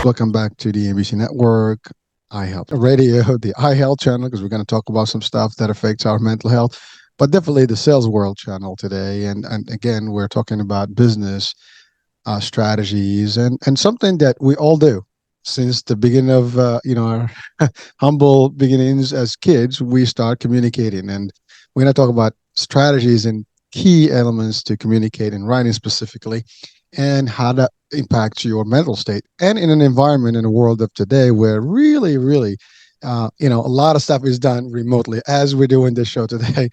Welcome back to the NBC Network, iHealth Radio, the iHealth channel, because we're going to talk about some stuff that affects our mental health, but definitely the Sales World channel today. And again, we're talking about business strategies and something that we all do since the beginning of our humble beginnings as kids. We start communicating, and we're going to talk about strategies and key elements to communicate in writing specifically, and how that impacts your mental state. And in an environment in the world of today where really, a lot of stuff is done remotely, as we're doing this show today,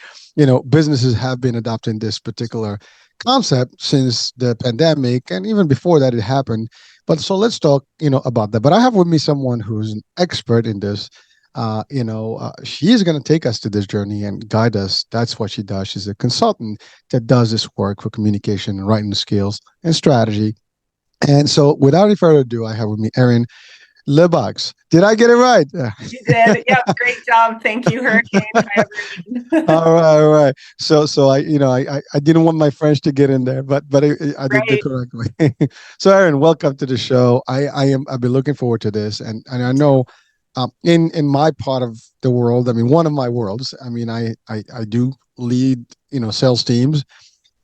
businesses have been adopting this particular concept since the pandemic, and even before that it happened. But so let's talk, about that. But I have with me someone who's an expert in this. She is going to take us to this journey and guide us. That's what she does. She's a consultant that does this work for communication and writing skills and strategy. And so, without any further ado, I have with me Erin Lebacqz. Did I get it right? You did. Yeah, great job. Thank you, Hurricane. Hi, everyone. All right. So I didn't want my French to get in there, but I did the Right. correct way. So, Erin, welcome to the show. I've been looking forward to this, and I know in my part of the world, I mean, one of my worlds, I mean, I do lead, sales teams,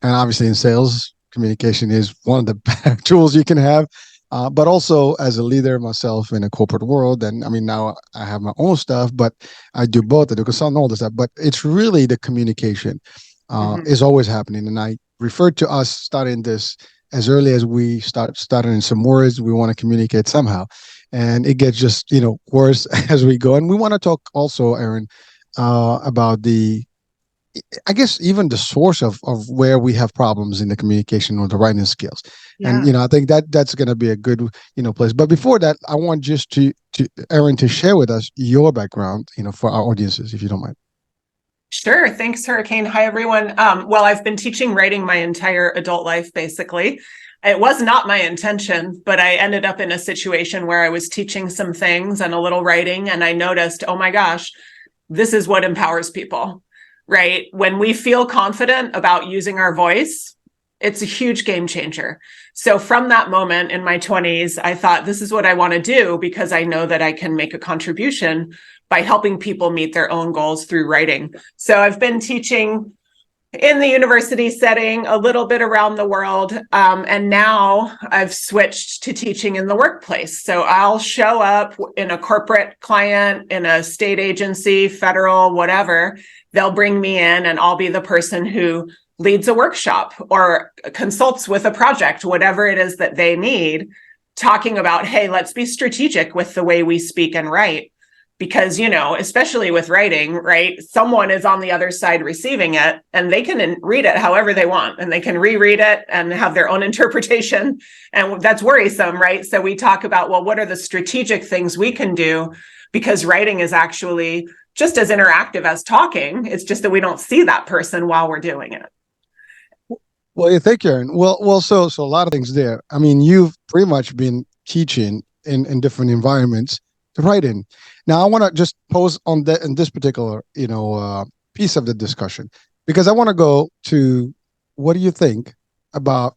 and obviously in sales, communication is one of the better tools you can have. But also as a leader myself in a corporate world, and I mean, now I have my own stuff, but I do both. I do consult all this stuff, but it's really the communication is always happening. And I referred to us starting this as early as we starting in some words. We want to communicate somehow, and it gets just worse as we go. And we want to talk also, Erin, about I guess even the source of where we have problems in the communication or the writing skills. And Yeah. I think that's going to be a good place. But before that, I want just to Erin to share with us your background, for our audiences, if you don't mind. Sure. Thanks, Hurricane. Hi, everyone. Well, I've been teaching writing my entire adult life, basically. It was not my intention, but I ended up in a situation where I was teaching some things and a little writing, and I noticed, oh my gosh, this is what empowers people, right? When we feel confident about using our voice, it's a huge game changer. So from that moment in my 20s, I thought, this is what I want to do because I know that I can make a contribution by helping people meet their own goals through writing. So I've been teaching in the university setting, a little bit around the world. And now I've switched to teaching in the workplace. So I'll show up in a corporate client, in a state agency, federal, whatever. They'll bring me in and I'll be the person who leads a workshop or consults with a project, whatever it is that they need, talking about, hey, let's be strategic with the way we speak and write. Because, especially with writing, right, someone is on the other side receiving it and they can read it however they want and they can reread it and have their own interpretation. And that's worrisome, right? So we talk about, well, what are the strategic things we can do? Because writing is actually just as interactive as talking. It's just that we don't see that person while we're doing it. Well, yeah, thank you, Erin. Well, so a lot of things there. I mean, you've pretty much been teaching in different environments to write in. Now, I want to just pose on that in this particular, piece of the discussion, because I want to go to what do you think about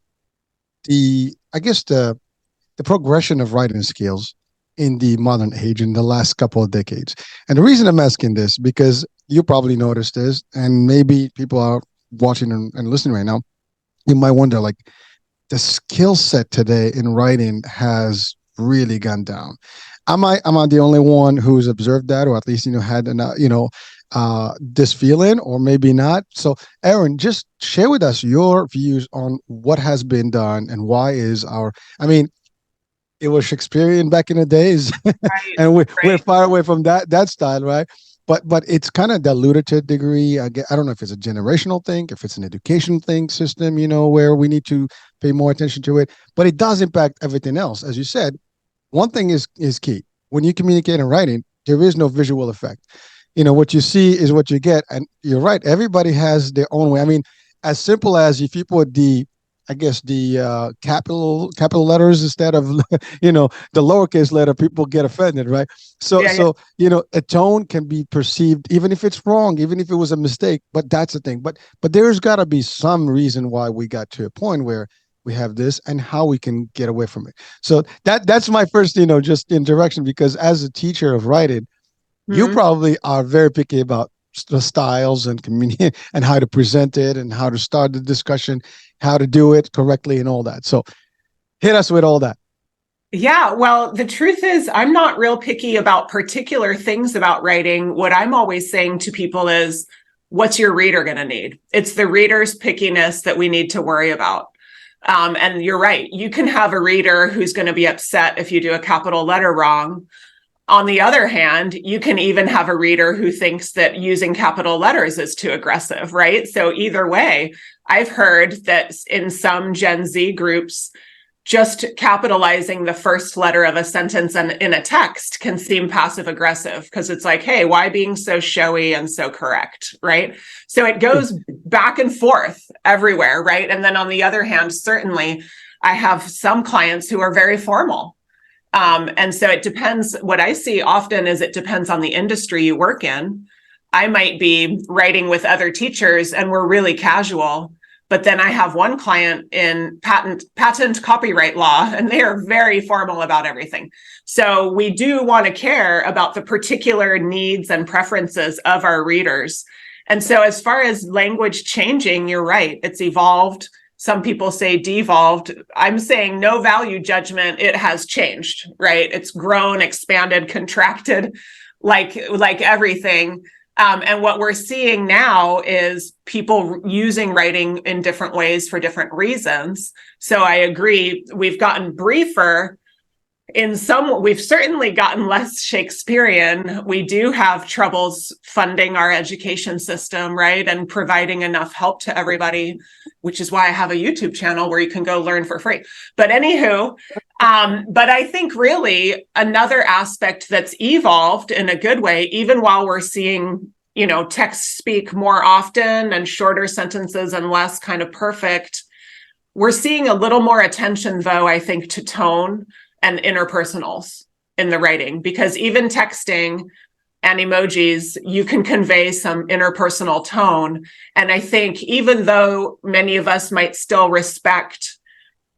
I guess the progression of writing skills in the modern age in the last couple of decades. And the reason I'm asking this, because you probably noticed this, and maybe people are watching and listening right now, you might wonder, like, the skill set today in writing has really gone down. Am I the only one who's observed that, or at least had this feeling, or maybe not? So, Erin, just share with us your views on what has been done and why is I mean, it was Shakespearean back in the days, Right, and we're right. far away from that style, right? But it's kind of diluted to a degree. I don't know if it's a generational thing, if it's an education thing system, where we need to pay more attention to it. But it does impact everything else, as you said. One thing is key. When you communicate in writing, there is no visual effect. What you see is what you get. And you're right. Everybody has their own way. I mean, as simple as if you put I guess the capital letters instead of the lowercase letter, people get offended, right? So Yeah, yeah. so a tone can be perceived even if it's wrong, even if it was a mistake. But that's the thing. But there's got to be some reason why we got to a point where we have this, and how we can get away from it. So that's my first, just introduction, because as a teacher of writing, you Mhm. probably are very picky about the styles and communicate and how to present it and how to start the discussion, how to do it correctly and all that. So hit us with all that. Yeah, well, the truth is, I'm not real picky about particular things about writing. What I'm always saying to people is, what's your reader going to need? It's the reader's pickiness that we need to worry about. And you're right, you can have a reader who's going to be upset if you do a capital letter wrong. On the other hand, you can even have a reader who thinks that using capital letters is too aggressive, right? So either way, I've heard that in some Gen Z groups, just capitalizing the first letter of a sentence and in a text can seem passive aggressive because it's like, hey, why being so showy and so correct, right? So it goes back and forth everywhere, right? And then on the other hand, certainly I have some clients who are very formal. And so it depends. What I see often is it depends on the industry you work in. I might be writing with other teachers and we're really casual, but then I have one client in patent copyright law, and they are very formal about everything. So we do want to care about the particular needs and preferences of our readers. And so as far as language changing, you're right, it's evolved. Some people say devolved. I'm saying no value judgment. It has changed, right? It's grown, expanded, contracted, like everything. And what we're seeing now is people using writing in different ways for different reasons. So I agree, we've gotten briefer. We've certainly gotten less Shakespearean. We do have troubles funding our education system, right? And providing enough help to everybody, which is why I have a YouTube channel where you can go learn for free. But anywho, but I think really another aspect that's evolved in a good way, even while we're seeing, text speak more often and shorter sentences and less kind of perfect, we're seeing a little more attention, though, I think, to tone and interpersonals in the writing, because even texting and emojis, you can convey some interpersonal tone. And I think even though many of us might still respect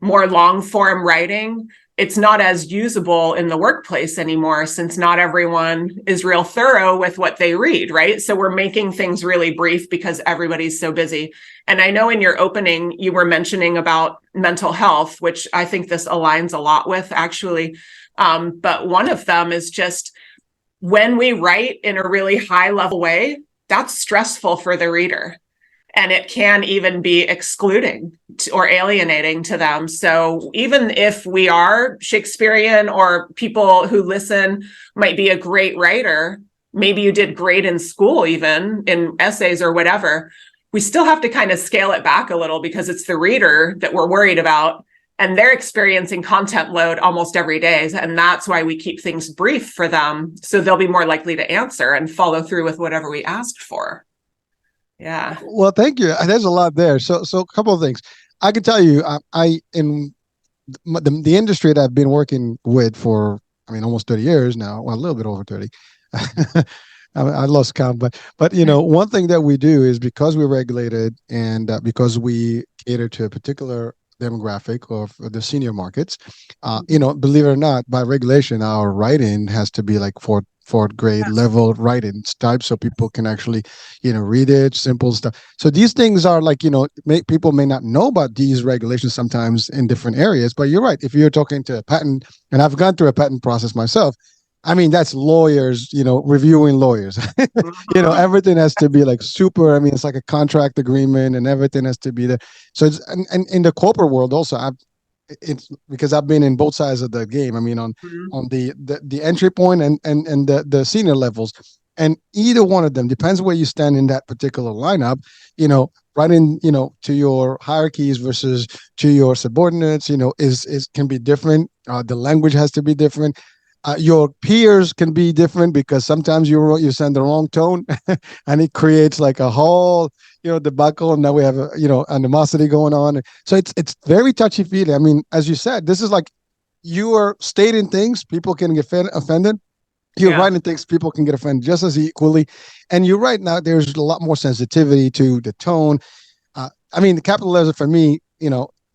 more long form writing, it's not as usable in the workplace anymore, since not everyone is real thorough with what they read, right? So we're making things really brief because everybody's so busy. And I know in your opening, you were mentioning about mental health, which I think this aligns a lot with, actually. But one of them is just when we write in a really high level way, that's stressful for the reader. And it can even be excluding or alienating to them. So even if we are Shakespearean, or people who listen might be a great writer, maybe you did great in school, even in essays or whatever, we still have to kind of scale it back a little, because it's the reader that we're worried about. And they're experiencing content load almost every day. And that's why we keep things brief for them. So they'll be more likely to answer and follow through with whatever we asked for. Yeah. Well, thank you. There's a lot there. So a couple of things. I can tell you, I in the industry that I've been working with for, almost 30 years now. Well, a little bit over 30. I lost count, but one thing that we do is, because we're regulated and because we cater to a particular demographic of the senior markets, believe it or not, by regulation, our writing has to be like fourth grade level writing type, so people can actually read it, simple stuff. So these things are like, people may not know about these regulations sometimes in different areas, but you're right. If you're talking to a patent, and I've gone through a patent process myself, that's lawyers, reviewing lawyers. Everything has to be like super. It's like a contract agreement, and everything has to be there. So it's, and in the corporate world also, it's because I've been in both sides of the game. On the entry point and the senior levels, and either one of them depends where you stand in that particular lineup. Writing to your hierarchies versus to your subordinates, is can be different. The language has to be different. Your peers can be different, because sometimes you send the wrong tone and it creates like a whole debacle, and now we have animosity going on. So it's very touchy feely. As you said, this is like, you are stating things, people can get offended. You're writing things, people can get offended just as equally. And you're right, now there's a lot more sensitivity to the tone. The capital letters for me,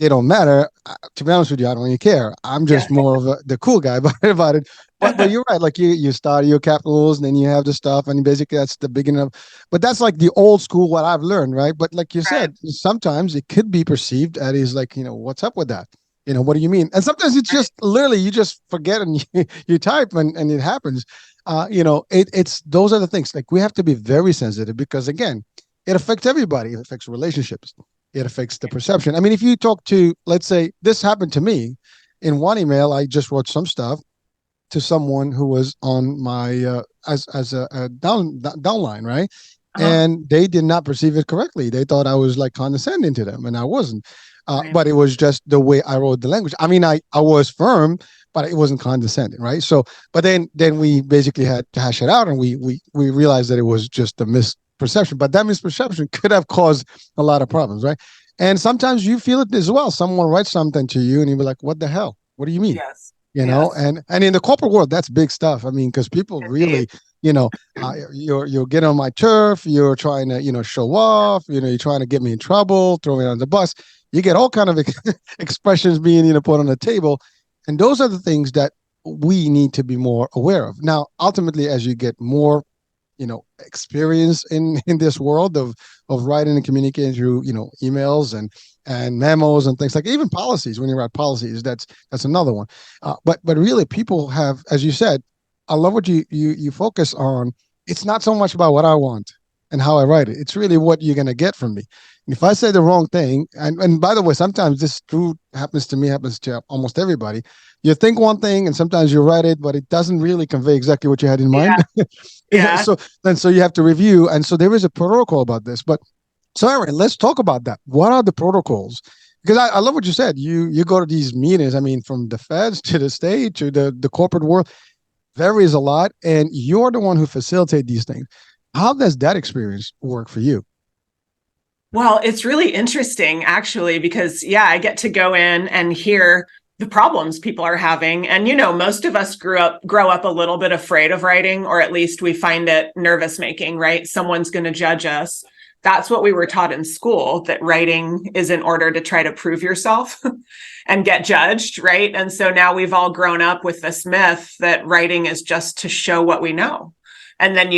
they don't matter. To be honest with you, I don't even care. I'm Yeah. just more of the cool guy about it. But you're right. Like you start your capitals, and then you have the stuff, and basically that's the beginning of. But that's like the old school what I've learned, right? But like you Right. said, sometimes it could be perceived as like what's up with that? What do you mean? And sometimes it's Right. just literally you just forget and you type and it happens. It's those are the things. Like we have to be very sensitive because again, it affects everybody. It affects relationships, it affects the perception. I mean, if you talk to, let's say, this happened to me in one email, I just wrote some stuff to someone who was on my as a downline, right? Uh-huh. And they did not perceive it correctly. They thought I was like condescending to them, and I wasn't. Right. But it was just the way I wrote the language. I mean, I was firm, but it wasn't condescending, right? So, but then we basically had to hash it out, and we realized that it was just a misperception. But that misperception could have caused a lot of problems, right? And sometimes you feel it as well. Someone writes something to you, and you be like, "What the hell? What do you mean?" Yes. You know, Yes. and in the corporate world, that's big stuff. I mean, because people Indeed. really, you're getting on my turf. You're trying to show off. You're trying to get me in trouble, throw me on the bus. You get all kind of expressions being put on the table, and those are the things that we need to be more aware of. Now, ultimately, as you get more experience in this world of writing and communicating through emails and memos and things like even policies. When you write policies, that's another one. But really, people have, as you said, I love what you focus on. It's not so much about what I want and how I write it. It's really what you're going to get from me. And if I say the wrong thing, and by the way, sometimes this true happens to me, happens to almost everybody. You think one thing, and sometimes you write it, but it doesn't really convey exactly what you had in Yeah. mind. Yeah. So you have to review, and so there is a protocol about this. But so Erin, let's talk about that. What are the protocols? Because I love what you said. You go to these meetings. I mean, from the feds to the state to the corporate world, varies a lot, and you're the one who facilitate these things. How does that experience work for you? Well, it's really interesting actually, because yeah, I get to go in and hear the problems people are having. And most of us grow up a little bit afraid of writing, or at least we find it nervous making, right? Someone's going to judge us. That's what we were taught in school, that writing is in order to try to prove yourself and get judged, right? And so now we've all grown up with this myth that writing is just to show what we know. And then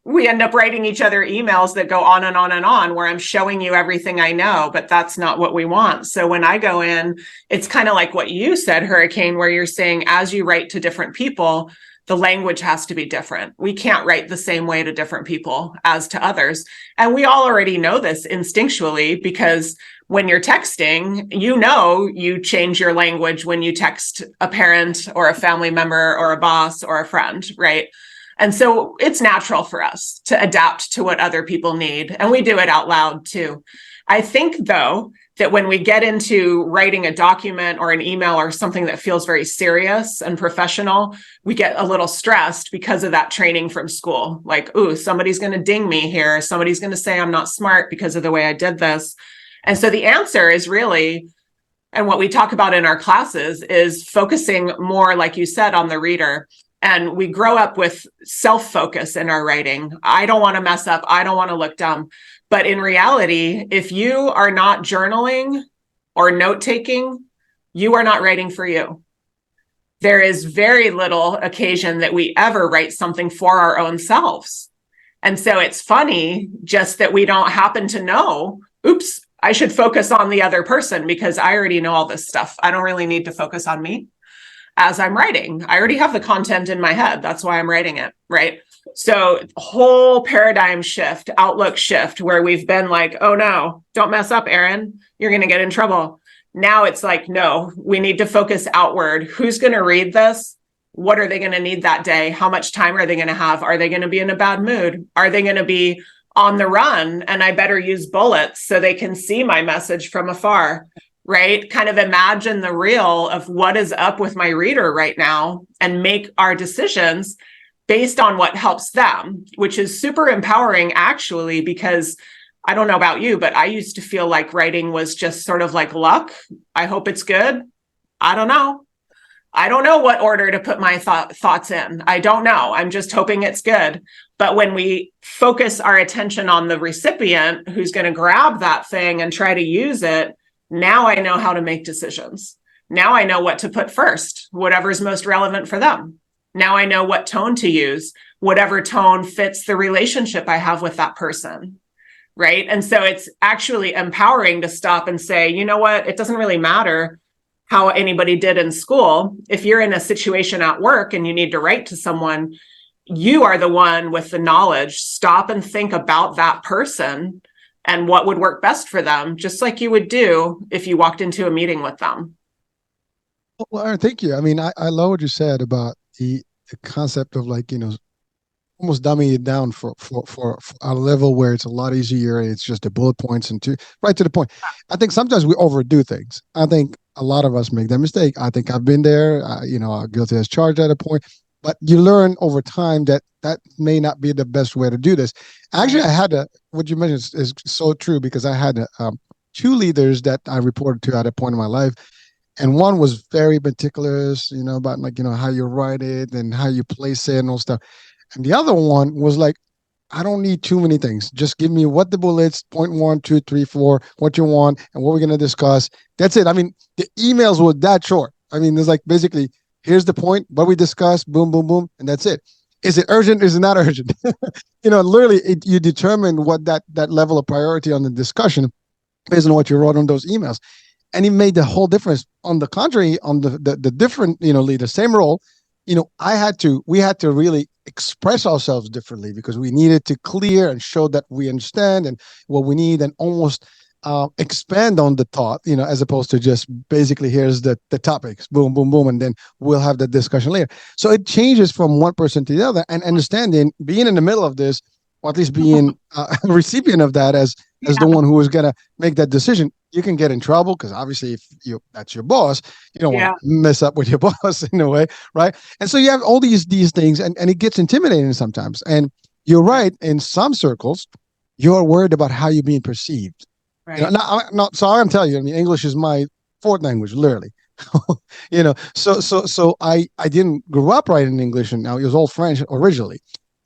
we end up writing each other emails that go on and on and on, where I'm showing you everything I know, but that's not what we want. So when I go in, it's kind of like what you said, Hurricane, where you're saying as you write to different people, the language has to be different. We can't write the same way to different people as to others. And we all already know this instinctually, because when you're texting, you change your language when you text a parent or a family member or a boss or a friend, right? And so it's natural for us to adapt to what other people need. And we do it out loud too. I think, though, that when we get into writing a document or an email or something that feels very serious and professional, we get a little stressed because of that training from school. Like, ooh, somebody's going to ding me here. Somebody's going to say I'm not smart because of the way I did this. And so the answer is really, and what we talk about in our classes, is focusing more, like you said, on the reader. And we grow up with self-focus in our writing. I don't want to mess up. I don't want to look dumb. But in reality, if you are not journaling or note-taking, you are not writing for you. There is very little occasion that we ever write something for our own selves. And so it's funny just that we don't happen to know, oops, I should focus on the other person because I already know all this stuff. I don't really need to focus on me as I'm writing. I already have the content in my head. That's why I'm writing it, right? So whole paradigm shift, outlook shift, where we've been like, oh no, don't mess up, Erin. You're going to get in trouble. Now it's like, no, we need to focus outward. Who's going to read this? What are they going to need that day? How much time are they going to have? Are they going to be in a bad mood? Are they going to be on the run? And I better use bullets so they can see my message from afar, right? Kind of imagine the real of what is up with my reader right now and make our decisions based on what helps them, which is super empowering actually, because I don't know about you, but I used to feel like writing was just sort of like luck. I hope it's good. I don't know. I don't know what order to put my thoughts in. I don't know. I'm just hoping it's good. But when we focus our attention on the recipient who's going to grab that thing and try to use it, Now I know how to make decisions. Now I know what to put first, whatever's most relevant for them. Now I know what tone to use, whatever tone fits the relationship I have with that person. Right. And so it's actually empowering to stop and say, you know what, it doesn't really matter how anybody did in school. If you're in a situation at work and you need to write to someone, you are the one with the knowledge. Stop and think about that person and what would work best for them, just like you would do if you walked into a meeting with them. Well, Aaron, thank you. I mean, I love what you said about the concept of like, almost dumbing it down for a level where it's a lot easier. It's just the bullet points and right to the point. I think sometimes we overdo things. I think a lot of us make that mistake. I think I've been there, guilty as charged at a point, but you learn over time that that may not be the best way to do this. Actually, Right. what you mentioned is so true because I had two leaders that I reported to at a point in my life. And one was very meticulous, about like, how you write it and how you place it and all stuff. And the other one was like, I don't need too many things. Just give me what the bullets, point one, two, three, four, what you want, and what we're gonna discuss. That's it. I mean, the emails were that short. I mean, there's like basically, here's the point, what we discussed, boom, boom, boom, and that's it. Is it urgent? Is it not urgent? Literally, you determine what that level of priority on the discussion based on what you wrote on those emails, and it made the whole difference. On the contrary, on the different leader, same role, we had to really express ourselves differently because we needed to clear and show that we understand and what we need, and almost expand on the thought, as opposed to just basically here's the topics, boom, boom, boom, and then we'll have the discussion later. So it changes from one person to the other, and understanding being in the middle of this, or at least being a recipient of that as the Yeah. one who is going to make that decision. You can get in trouble because obviously if that's your boss, you don't want to Yeah. mess up with your boss in a way, right? And so you have all these things, and it gets intimidating sometimes. And you're right, in some circles, you're worried about how you're being perceived. Right. So I'm telling you, I mean, English is my fourth language, literally. So I didn't grow up writing English, and now it was all French originally,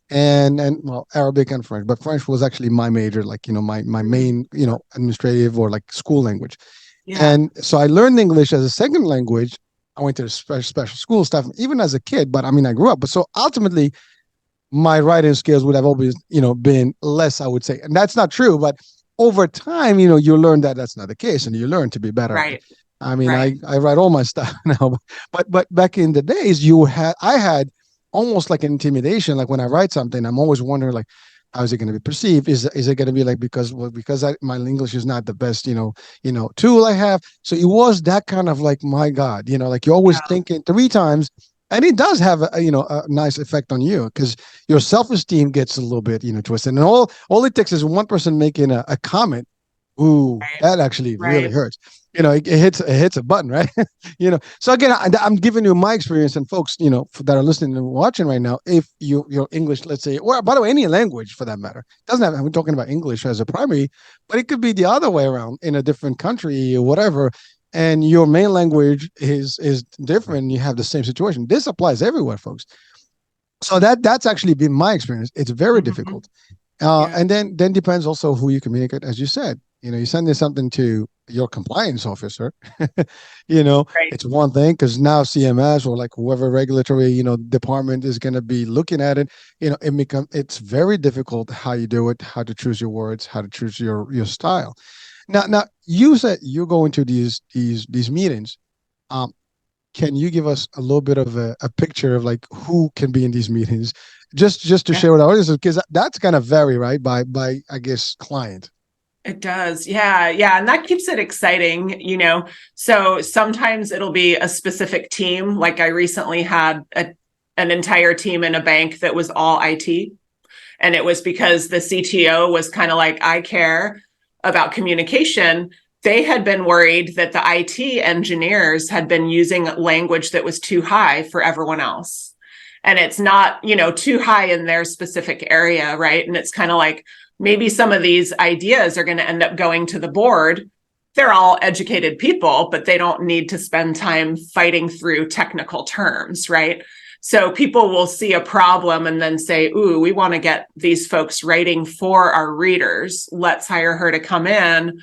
and well, Arabic and French, but French was actually my major, like my main administrative or like school language. Yeah. And so I learned English as a second language. I went to the special school stuff even as a kid, but I mean I grew up. But so ultimately, my writing skills would have always been less, I would say, and that's not true. But over time, you learn that that's not the case, and you learn to be better at it. Right. I mean, Right. I write all my stuff now, but back in the days, I had almost like an intimidation. Like when I write something, I'm always wondering like, how is it going to be perceived? Is it going to be like because my English is not the best tool I have? So it was that kind of like, my God, like you're always Yeah. thinking three times, and it does have a nice effect on you because your self esteem gets a little bit twisted, and all it takes is one person making a comment. Ooh, Right. that actually really Right. hurts. It hits a button, right? So again, I'm giving you my experience, and folks, that are listening and watching right now. If your English, let's say, or by the way, any language for that matter, doesn't have. We're talking about English as a primary, but it could be the other way around in a different country or whatever. And your main language is different. You have the same situation. This applies everywhere, folks. So that's actually been my experience. It's very Mhm. difficult. Yeah. And then depends also who you communicate. As you said, you send this something to your compliance officer. Right. It's one thing because now CMS or like whoever regulatory department is going to be looking at it. It's very difficult how you do it, how to choose your words, how to choose your style. Now you said you go into these meetings. Um, can you give us a little bit of a picture of like who can be in these meetings, just to Yeah. share with our audience, because that's kind of vary, right, by I guess client. It does. Yeah. Yeah. And that keeps it exciting, So sometimes it'll be a specific team. Like I recently had an entire team in a bank that was all IT. And it was because the CTO was kind of like, I care about communication. They had been worried that the IT engineers had been using language that was too high for everyone else. And it's not, too high in their specific area, right? And it's kind of like maybe some of these ideas are going to end up going to the board. They're all educated people, but they don't need to spend time fighting through technical terms, right? So people will see a problem and then say, ooh, we want to get these folks writing for our readers. Let's hire her to come in,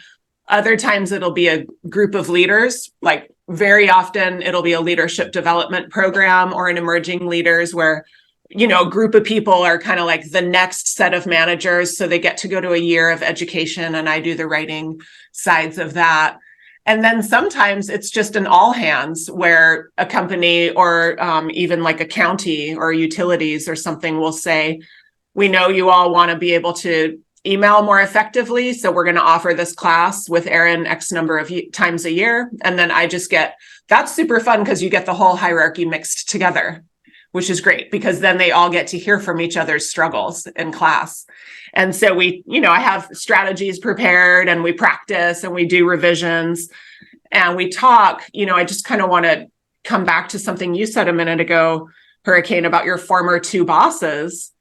Other times it'll be a group of leaders. Like very often it'll be a leadership development program or an emerging leaders where, a group of people are kind of like the next set of managers. So they get to go to a year of education and I do the writing sides of that. And then sometimes it's just an all hands where a company or even like a county or utilities or something will say, we know you all want to be able to email more effectively. So we're going to offer this class with Erin X number of times a year. And then that's super fun because you get the whole hierarchy mixed together, which is great because then they all get to hear from each other's struggles in class. And so I have strategies prepared and we practice and we do revisions and we talk. I just kind of want to come back to something you said a minute ago, Hurricane, about your former two bosses.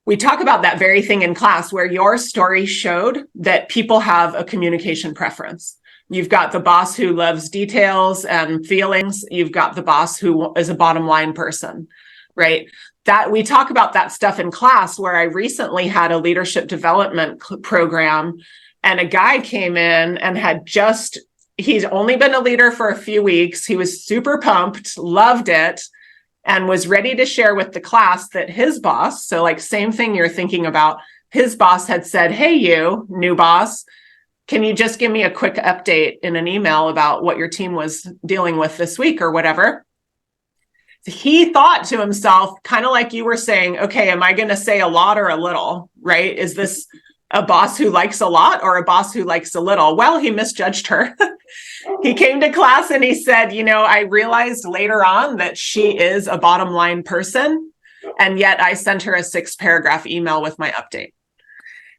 We talk about that very thing in class where your story showed that people have a communication preference. You've got the boss who loves details and feelings. You've got the boss who is a bottom line person, right? That we talk about that stuff in class where I recently had a leadership development program and a guy came in and he's only been a leader for a few weeks. He was super pumped, loved it, and was ready to share with the class that his boss, so like same thing you're thinking about, his boss had said, hey, you new boss, can you just give me a quick update in an email about what your team was dealing with this week or whatever? He thought to himself, kind of like you were saying, okay, am I going to say a lot or a little, right? Is this a boss who likes a lot or a boss who likes a little? Well, he misjudged her. He came to class and he said, I realized later on that she is a bottom line person. And yet I sent her a 6-paragraph email with my update.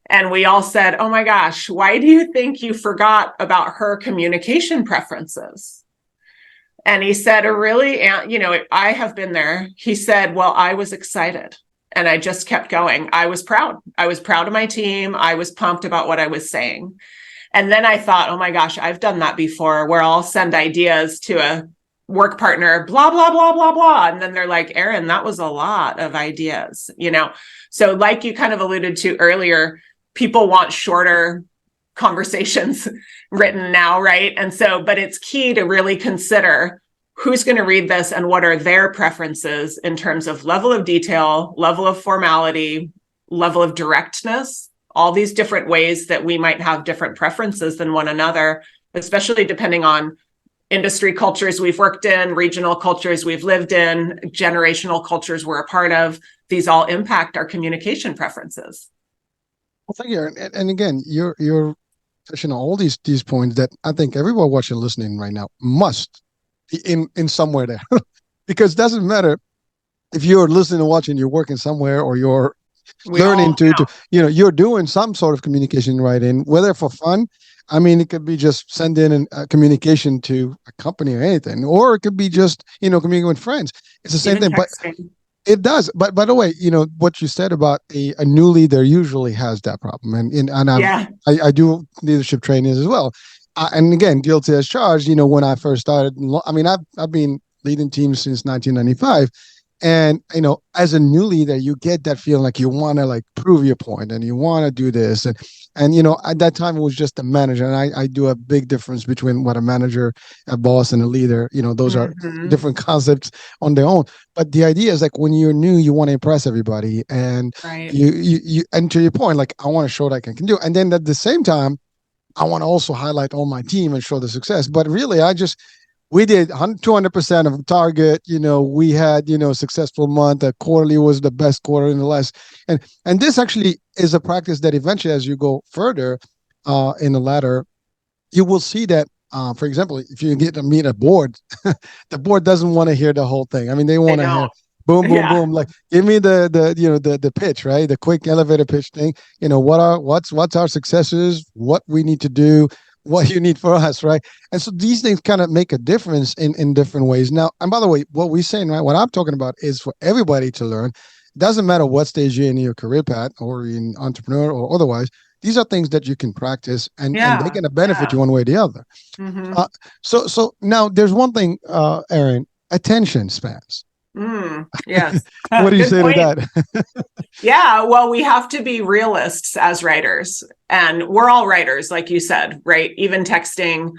And we all said, oh my gosh, why do you think you forgot about her communication preferences? And he said, I have been there. He said, well, I was excited and I just kept going. I was proud. I was proud of my team. I was pumped about what I was saying. And then I thought, oh my gosh, I've done that before where I'll send ideas to a work partner, blah, blah, blah, blah, blah. And then they're like, Erin, that was a lot of ideas, So like you kind of alluded to earlier, people want shorter conversations written now, right? And so, but it's key to really consider who's going to read this and what are their preferences in terms of level of detail, level of formality, level of directness, all these different ways that we might have different preferences than one another, especially depending on industry cultures we've worked in, regional cultures we've lived in, generational cultures we're a part of. These all impact our communication preferences. Well, thank you. And again, you're touching on all these points that I think everyone watching, listening right now must be in somewhere there, because it doesn't matter if you're listening and watching, you're working somewhere, or you're learning to you're doing some sort of communication writing, whether for fun. I mean, it could be just sending a communication to a company or anything, or it could be just communicating with friends. It's the same thing, but it does. But by the way, what you said about a new leader usually has that problem, and I do leadership trainings as well, and again, guilty as charged. When I first started, I mean, I've been leading teams since 1995. And, as a new leader, you get that feeling like you want to prove your point and you want to do this. And at that time, it was just a manager. And I do a big difference between what a manager, a boss, and a leader. Those are different concepts on their own. But the idea is when you're new, you want to impress everybody. And and to your point, I want to show that I can do. And then at the same time, I want to also highlight all my team and show the success. But really, we did 200% of target. We had, successful month. A quarterly was the best quarter in the last. And this actually is a practice that eventually, as you go further in the ladder, you will see that, for example, if you get to meet a board, the board doesn't want to hear the whole thing. I mean, they want to hear boom, boom, boom. Give me the pitch, right? The quick elevator pitch thing. What's our successes, what we need to do, what you need for us, right? And so these things kind of make a difference in different ways. Now, and by the way, what we're saying, right, what I'm talking about is for everybody to learn. It doesn't matter what stage you're in your career path or in entrepreneur or otherwise. These are things that you can practice, and they're going to benefit you one way or the other. So now there's one thing, Erin, attention spans. Yes. What do you Good say to point. that? Yeah, well, we have to be realists as writers, and we're all writers, like you said, right? Even texting,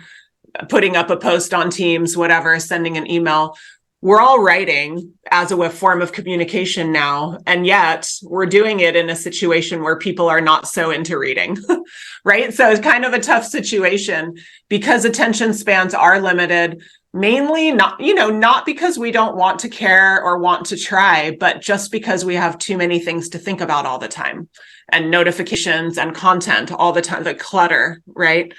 putting up a post on Teams, whatever, sending an email. We're all writing as a form of communication now. And yet we're doing it in a situation where people are not so into reading, right? So it's kind of a tough situation because attention spans are limited, mainly not, not because we don't want to care or want to try, but just because we have too many things to think about all the time and notifications and content all the time, the clutter, right?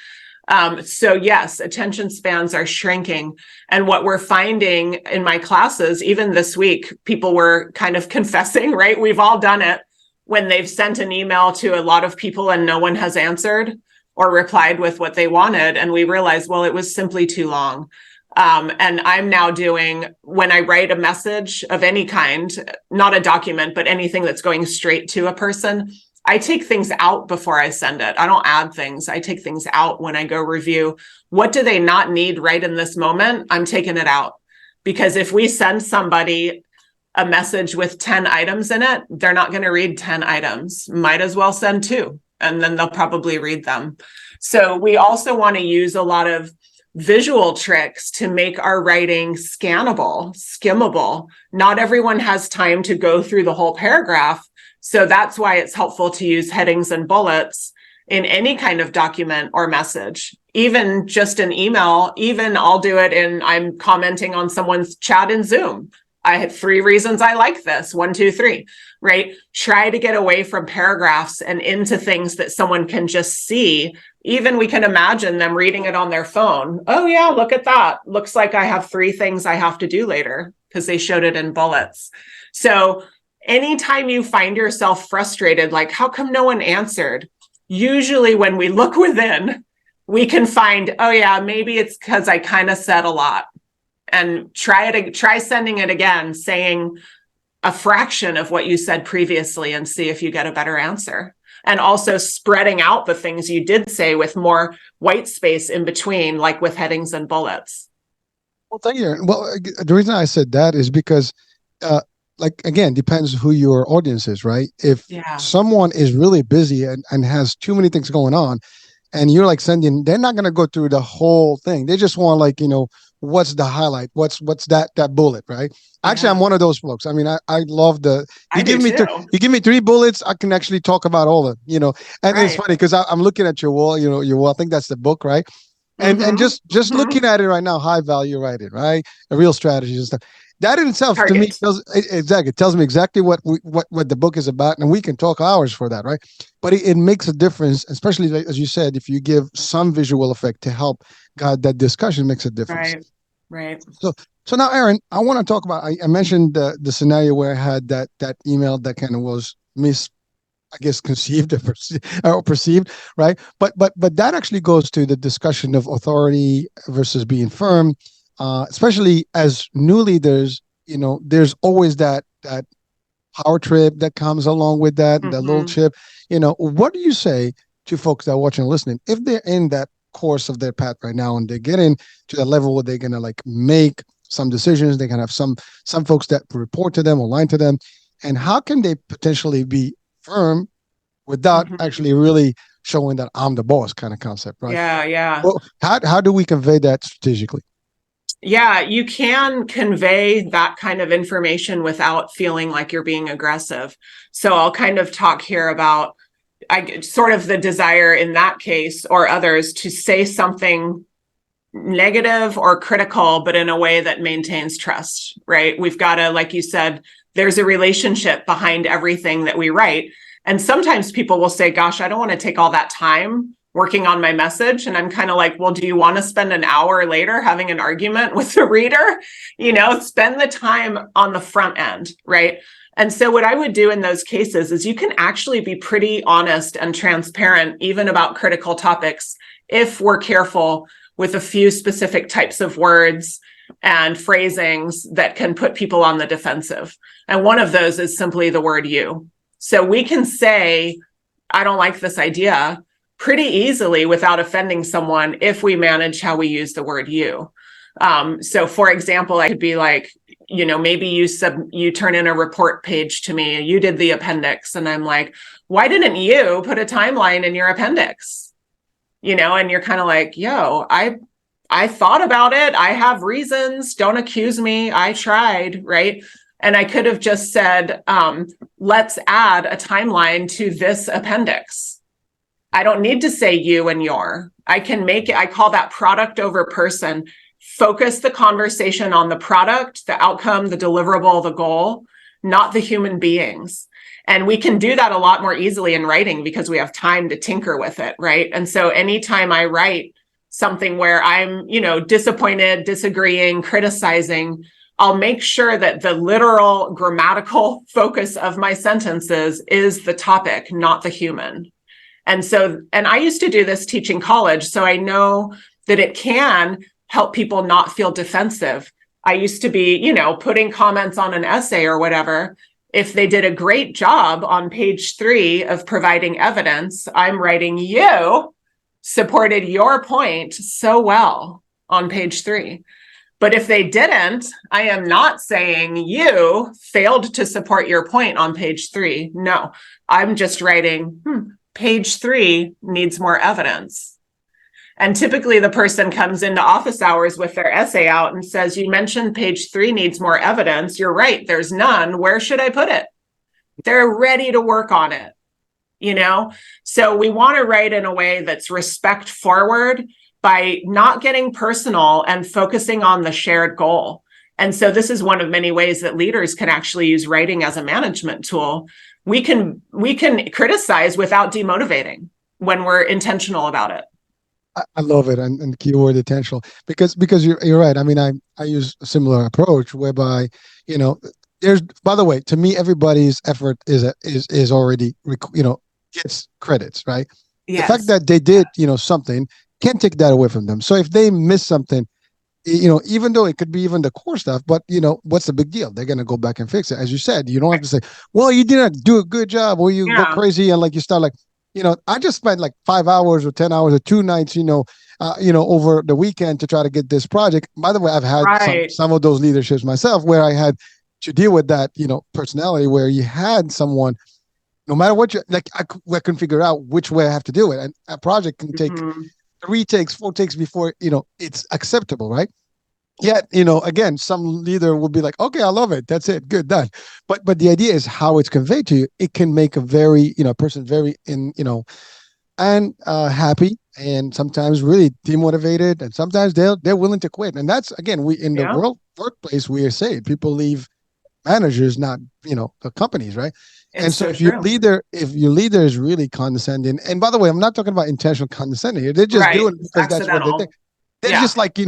So yes, attention spans are shrinking. And what we're finding in my classes, even this week, people were kind of confessing, right? We've all done it when they've sent an email to a lot of people and no one has answered or replied with what they wanted. And we realized, well, it was simply too long. And I'm now doing, when I write a message of any kind, not a document, but anything that's going straight to a person, I take things out before I send it. I don't add things. I take things out when I go review. What do they not need right in this moment? I'm taking it out. Because if we send somebody a message with 10 items in it, they're not going to read 10 items. Might as well send two, and then they'll probably read them. So we also want to use a lot of visual tricks to make our writing scannable, skimmable. Not everyone has time to go through the whole paragraph. So that's why it's helpful to use headings and bullets in any kind of document or message, even just an email. Even I'll do it in, I'm commenting on someone's chat in Zoom. I had 3 reasons I like this. 1, 2, 3, right? Try to get away from paragraphs and into things that someone can just see. Even we can imagine them reading it on their phone. Oh yeah, look at that. Looks like I have 3 things I have to do later because they showed it in bullets. So anytime you find yourself frustrated, like, how come no one answered? Usually when we look within, we can find, oh yeah, maybe it's because I kind of said a lot. And try sending it again, saying a fraction of what you said previously and see if you get a better answer. And also spreading out the things you did say with more white space in between, like with headings and bullets. Well, thank you. Well, the reason I said that is because, like, again, depends who your audience is, right? If Yeah. someone is really busy and has too many things going on, and you're like sending, they're not going to go through the whole thing. They just want, like, what's the highlight? What's that bullet, right? Actually, I'm Yeah. one of those folks. I mean, I love the I do too. you give me 3 bullets, I can actually talk about all of them. And it's Right. funny because I'm looking at your wall. Your wall. I think that's the book, right? And Mm-hmm. just Mm-hmm. looking at it right now, high value writing, right? The real strategies and stuff. That in itself, to me, Target. exactly, it tells me exactly what the book is about, and we can talk hours for that, right? But it makes a difference, especially, like, as you said, if you give some visual effect to help guide that discussion, makes a difference. Right. Right. So so now, Erin, I want to talk about. I mentioned the scenario where I had that email that kind of was I guess, conceived or perceived, right? But that actually goes to the discussion of authority versus being firm, especially as new leaders. There's always that power trip that comes along with that, and that little Mm-hmm. chip. What do you say to folks that are watching and listening if they're in that course of their path right now and they're getting to the level where they're gonna like make some decisions? They can have some folks that report to them or line to them, and how can they potentially be firm without Mm-hmm. actually really showing that I'm the boss kind of concept, right? Yeah. Yeah. Well, how do we convey that strategically? Yeah, you can convey that kind of information without feeling like you're being aggressive. So I'll kind of talk here about sort of the desire in that case or others to say something negative or critical, but in a way that maintains trust, right? We've got to, like you said, there's a relationship behind everything that we write. And sometimes people will say, gosh, I don't want to take all that time working on my message. And I'm kind of like, well, do you want to spend an hour later having an argument with the reader? Spend the time on the front end, right? And so what I would do in those cases is you can actually be pretty honest and transparent, even about critical topics, if we're careful with a few specific types of words and phrasings that can put people on the defensive. And one of those is simply the word you. So we can say, I don't like this idea pretty easily without offending someone if we manage how we use the word you. So for example, I could be like, maybe you turn in a report page to me, you did the appendix, and I'm like, why didn't you put a timeline in your appendix? And you're kind of like, yo, I thought about it. I have reasons. Don't accuse me. I tried, right? And I could have just said, let's add a timeline to this appendix. I don't need to say you and your. I can make it, I call that product over person. Focus the conversation on the product, the outcome, the deliverable, the goal, not the human beings. And we can do that a lot more easily in writing because we have time to tinker with it, right? And so anytime I write something where I'm, disappointed, disagreeing, criticizing, I'll make sure that the literal grammatical focus of my sentences is the topic, not the human. And I used to do this teaching college, so I know that it can help people not feel defensive. I used to be, putting comments on an essay or whatever. If they did a great job on page 3 of providing evidence, I'm writing, you supported your point so well on page 3. But if they didn't, I am not saying you failed to support your point on page 3. No, I'm just writing, page 3 needs more evidence. And typically the person comes into office hours with their essay out and says, you mentioned page 3 needs more evidence. You're right, there's none. Where should I put it? They're ready to work on it, So we want to write in a way that's respect forward by not getting personal and focusing on the shared goal. And so this is one of many ways that leaders can actually use writing as a management tool. We can criticize without demotivating when we're intentional about it. I love it, and the keyword intentional, because you're right. I mean, I use a similar approach whereby, there's, by the way, to me, everybody's effort is already, gets credits, right? Yes. The fact that they did, something, can't take that away from them. So if they miss something, even though it could be even the core stuff, but what's the big deal? They're gonna go back and fix it. As you said, you don't have to say, well, you didn't do a good job, or you go crazy and like you start like, I just spent like 5 hours or 10 hours or 2 nights, over the weekend to try to get this project. By the way, I've had some of those leaderships myself where I had to deal with that, personality where you had someone, no matter what I couldn't figure out which way I have to do it. And a project can take 3 takes, 4 takes before, it's acceptable, right? Yet, again, some leader will be like, okay, I love it. That's it. Good, done. But the idea is how it's conveyed to you. It can make a very, person very happy, and sometimes really demotivated, and sometimes they're willing to quit. And that's, again, we in the workplace, we are saying people leave managers, not, the companies, right? And so if your leader is really condescending, and by the way, I'm not talking about intentional condescending here. They're just doing it because that's what they think. They're just like,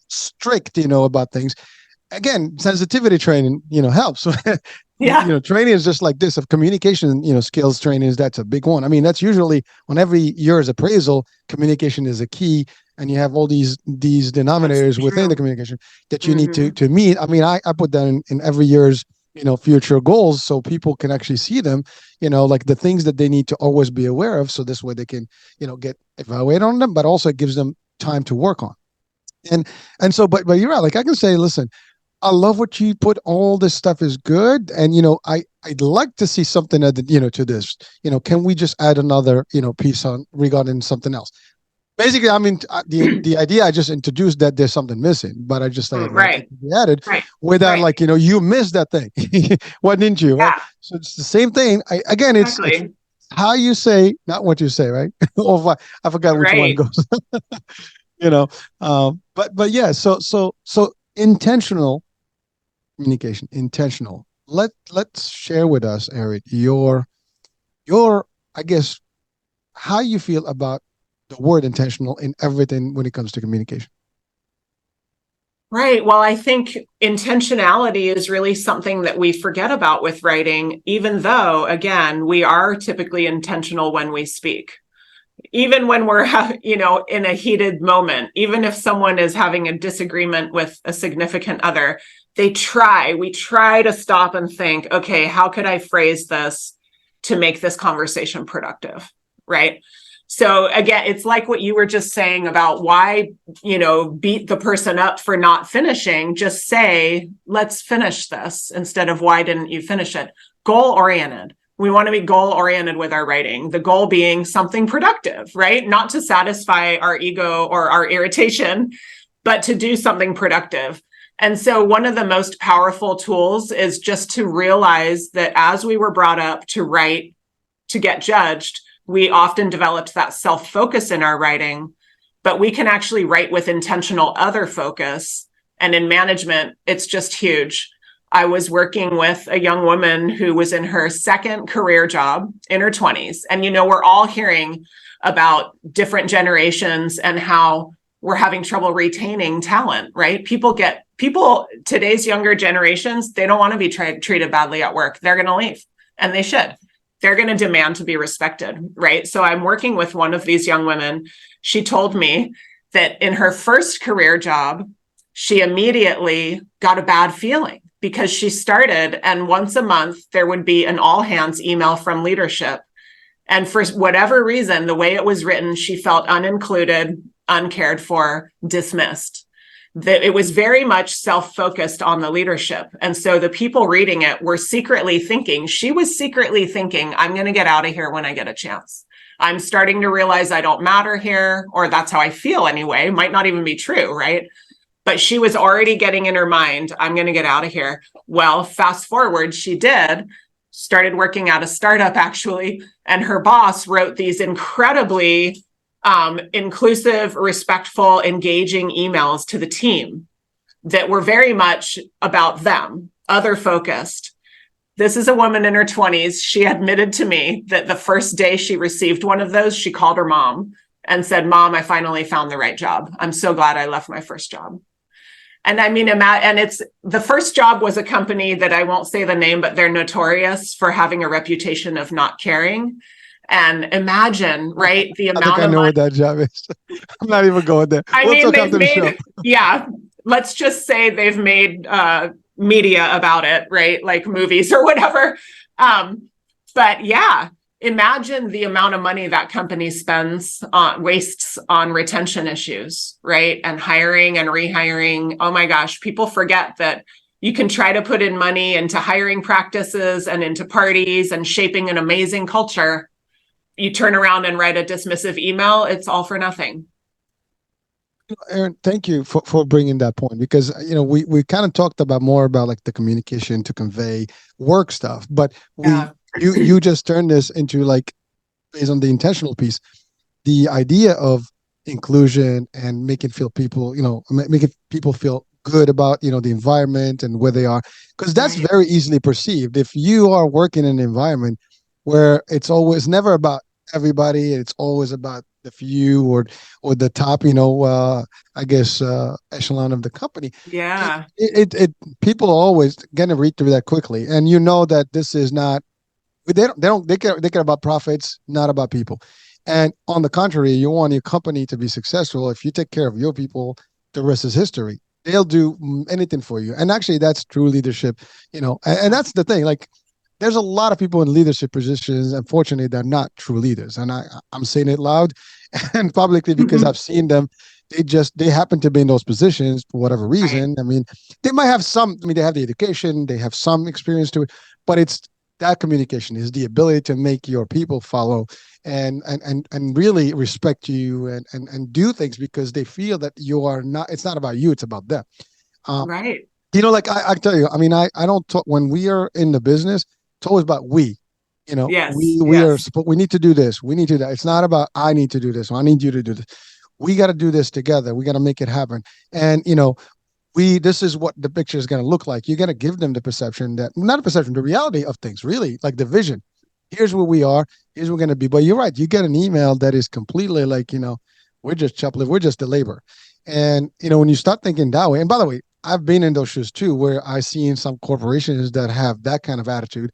strict, about things. Again, sensitivity training, helps. Training is just like this of communication, skills training that's a big one. I mean, that's usually on every year's appraisal, communication is a key, and you have all these denominators within the communication that you need to meet. I mean, I put that in every year's, future goals, so people can actually see them, like the things that they need to always be aware of. So this way they can, get evaluated on them, but also it gives them time to work on. And so, but you're right. Like I can say, listen, I love what you put. All this stuff is good, and I'd like to see something to this. Can we just add another piece on regarding something else? Basically, I mean, the idea I just introduced that there's something missing, but I just like to be added without like you missed that thing. Why didn't you? Right? So it's the same thing. It's how you say, not what you say, right? Or I forgot which one goes. But yeah, so intentional communication, intentional. Let's share with us, Erin, your I guess how you feel about the word intentional in everything when it comes to communication. Right. Well, I think intentionality is really something that we forget about with writing, even though, again, we are typically intentional when we speak. Even when we're, in a heated moment, even if someone is having a disagreement with a significant other, we try to stop and think, okay, how could I phrase this to make this conversation productive? Right. So again, it's like what you were just saying about why, beat the person up for not finishing. Just say, let's finish this instead of why didn't you finish it? Goal oriented. We want to be goal oriented with our writing, the goal being something productive, right? Not to satisfy our ego or our irritation, but to do something productive. And so one of the most powerful tools is just to realize that as we were brought up to write, to get judged, we often developed that self-focus in our writing, but we can actually write with intentional other focus. And in management, it's just huge. I was working with a young woman who was in her second career job in her 20s. And, we're all hearing about different generations and how we're having trouble retaining talent, right? Today's younger generations, they don't want to be treated badly at work. They're going to leave, and they should. They're going to demand to be respected, right? So I'm working with one of these young women. She told me that in her first career job, she immediately got a bad feeling because she started, and once a month, there would be an all hands email from leadership. And for whatever reason, the way it was written, she felt unincluded, uncared for, dismissed. That it was very much self-focused on the leadership. And so the people reading it were she was secretly thinking, I'm going to get out of here when I get a chance. I'm starting to realize I don't matter here, or that's how I feel anyway. Might not even be true, right? But she was already getting in her mind, I'm going to get out of here. Well, fast forward, she did, started working at a startup actually, and her boss wrote these incredibly inclusive, respectful, engaging emails to the team that were very much about them, other focused. This is a woman in her 20s. She admitted to me that the first day she received one of those, she called her mom and said, Mom, I finally found the right job. I'm so glad I left my first job. And I mean, and it's the first job was a company that I won't say the name, but they're notorious for having a reputation of not caring. And imagine, right, the I think amount I of know money. what that job is. I'm not even going there. I We'll mean, talk they've after the show. made, yeah, let's just say they've made media about it, right? Like movies or whatever. But yeah, imagine the amount of money that company wastes on retention issues, right? And hiring and rehiring. Oh my gosh, people forget that you can try to put in money into hiring practices and into parties and shaping an amazing culture. You turn around and write a dismissive email, it's all for nothing. Erin, thank you for bringing that point because we kind of talked about more about like the communication to convey work stuff, but we Yeah. you just turned this into like based on the intentional piece, the idea of inclusion and making people feel good about the environment and where they are, because that's Right. very easily perceived if you are working in an environment where it's always never about everybody, it's always about the few or the top, I guess echelon of the company. it, Yeah. it people are always gonna read through that quickly, and that this is not, they care about profits, not about people. And on the contrary, you want your company to be successful. If you take care of your people, the rest is history. They'll do anything for you. And actually, that's true leadership. And that's the thing. Like, there's a lot of people in leadership positions, unfortunately, they're not true leaders. And I'm saying it loud and publicly because I've seen them. They happen to be in those positions for whatever Right. reason. I mean, they might have some, I mean, they have the education, they have some experience to it, but it's that communication is the ability to make your people follow and really respect you and do things because they feel that you are not, it's not about you, it's about them. Uh, Right. like I tell you, I mean, I don't talk when we are in the business, it's always about we. Yes. We need to do this. We need to do that. It's not about I need to do this. Or I need you to do this. We got to do this together. We got to make it happen. And this is what the picture is going to look like. You got to give them the perception that, not a perception, the reality of things, really, like the vision. Here's where we are. Here's where we're going to be. But you're right. You get an email that is completely like, we're just chopped, we're just the labor. And when you start thinking that way, and by the way, I've been in those shoes too, where I've seen some corporations that have that kind of attitude.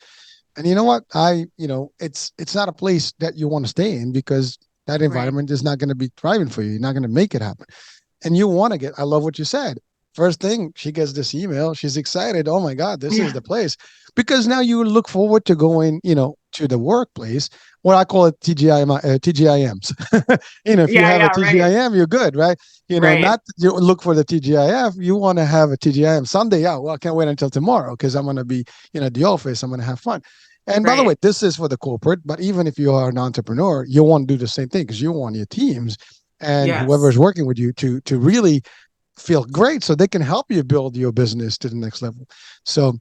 And you know what? It's not a place that you want to stay in because that Right. environment is not going to be thriving for you. You're not going to make it happen. And you want to get, I love what you said. first thing she gets this email, she's excited. Oh my God, this is the place. Because now you look forward to going, to the workplace. What I call it TGIMs. If you Yeah, have a yeah, right, TGIM, you're good, right? right, Not you look for the TGIF. You want to have a TGIM Sunday. Yeah, well, I can't wait until tomorrow because I'm going to be, at the office. I'm going to have fun. And by the way, right. this is for the corporate, but even if you are an entrepreneur, you want to do the same thing because you want your teams and whoever is Yes. working with you to really feel great so they can help you build your business to the next level. So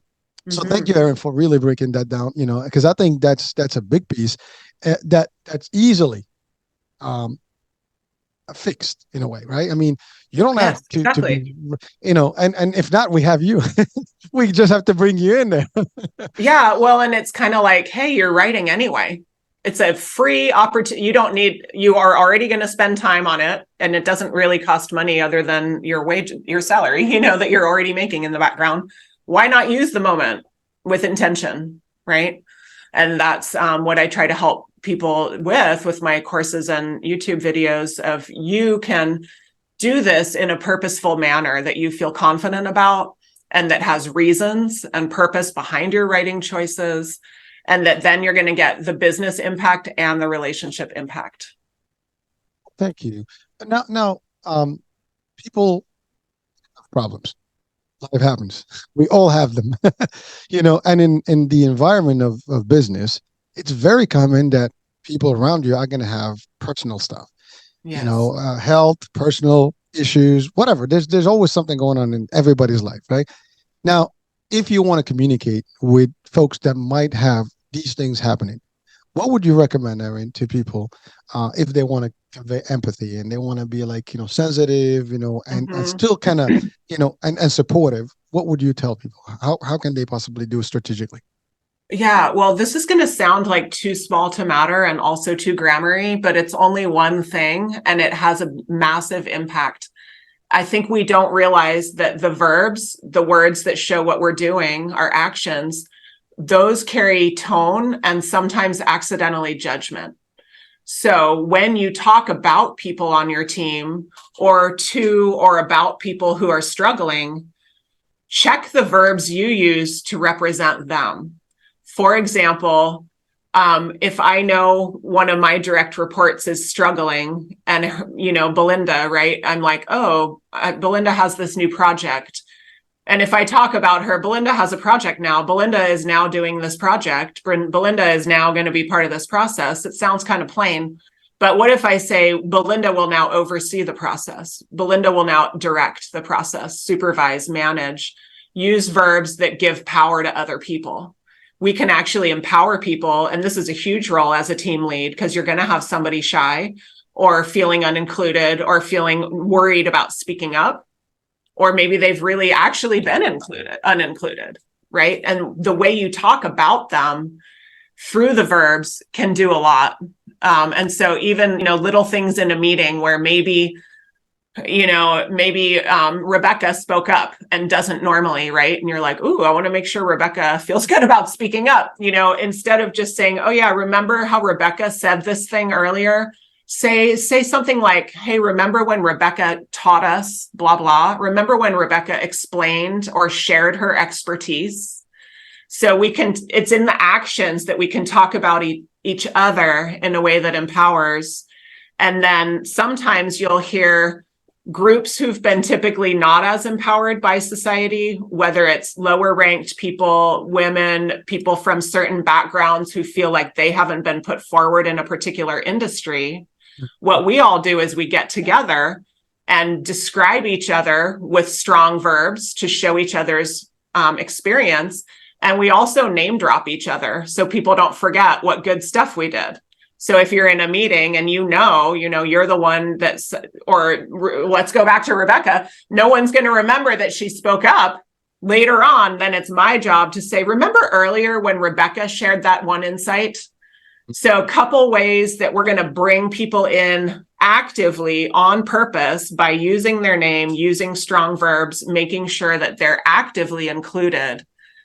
thank you, Hmm. Erin, for really breaking that down, because I think that's a big piece that's easily um, fixed in a way, right? I mean, you don't have Yes, to exactly. be, and if not, we have you. We just have to bring you in there. Yeah, well, and it's kind of like, hey, you're writing anyway. It's a free opportunity. You are already going to spend time on it, and it doesn't really cost money other than your wage, your salary, that you're already making in the background. Why not use the moment with intention, right? And that's what I try to help people with my courses and YouTube videos of you can do this in a purposeful manner that you feel confident about and that has reasons and purpose behind your writing choices, and that then you're going to get the business impact and the relationship impact. Thank you. Now, people have problems. Life happens. We all have them, and in the environment of business, it's very common that people around you are going to have personal stuff, Yes. health, personal issues, whatever. There's always something going on in everybody's life, right? Now, if you want to communicate with folks that might have these things happening, what would you recommend, Erin, to people if they want to convey empathy and they want to be like, sensitive, and Mm-hmm. still kind of, and supportive? What would you tell people? How can they possibly do it strategically? Yeah, well, this is going to sound like too small to matter and also too grammary, but it's only one thing and it has a massive impact. I think we don't realize that the verbs, the words that show what we're doing, our actions, those carry tone and sometimes accidentally judgment. So when you talk about people on your team or to or about people who are struggling, check the verbs you use to represent them. For example, if I know one of my direct reports is struggling and, Belinda, right? I'm like, oh, Belinda has this new project. And if I talk about her, Belinda has a project now. Belinda is now doing this project. Belinda is now going to be part of this process. It sounds kind of plain. But what if I say Belinda will now oversee the process? Belinda will now direct the process, supervise, manage, use verbs that give power to other people. We can actually empower people. And this is a huge role as a team lead because you're going to have somebody shy or feeling unincluded or feeling worried about speaking up, or maybe they've really actually been unincluded, right? And the way you talk about them through the verbs can do a lot. And so even, little things in a meeting where maybe Rebecca spoke up and doesn't normally, right? And you're like, ooh, I want to make sure Rebecca feels good about speaking up, instead of just saying, oh yeah, remember how Rebecca said this thing earlier? Say something like, hey, remember when Rebecca taught us blah blah? Remember when Rebecca explained or shared her expertise? So it's in the actions that we can talk about each other in a way that empowers. And then sometimes you'll hear groups who've been typically not as empowered by society, whether it's lower ranked people, women, people from certain backgrounds who feel like they haven't been put forward in a particular industry. What we all do is we get together and describe each other with strong verbs to show each other's experience. And we also name drop each other so people don't forget what good stuff we did. So if you're in a meeting and you're the one or let's go back to Rebecca, no one's going to remember that she spoke up later on. Then it's my job to say, remember earlier when Rebecca shared that one insight? So a couple ways that we're going to bring people in actively on purpose by using their name, using strong verbs, making sure that they're actively included.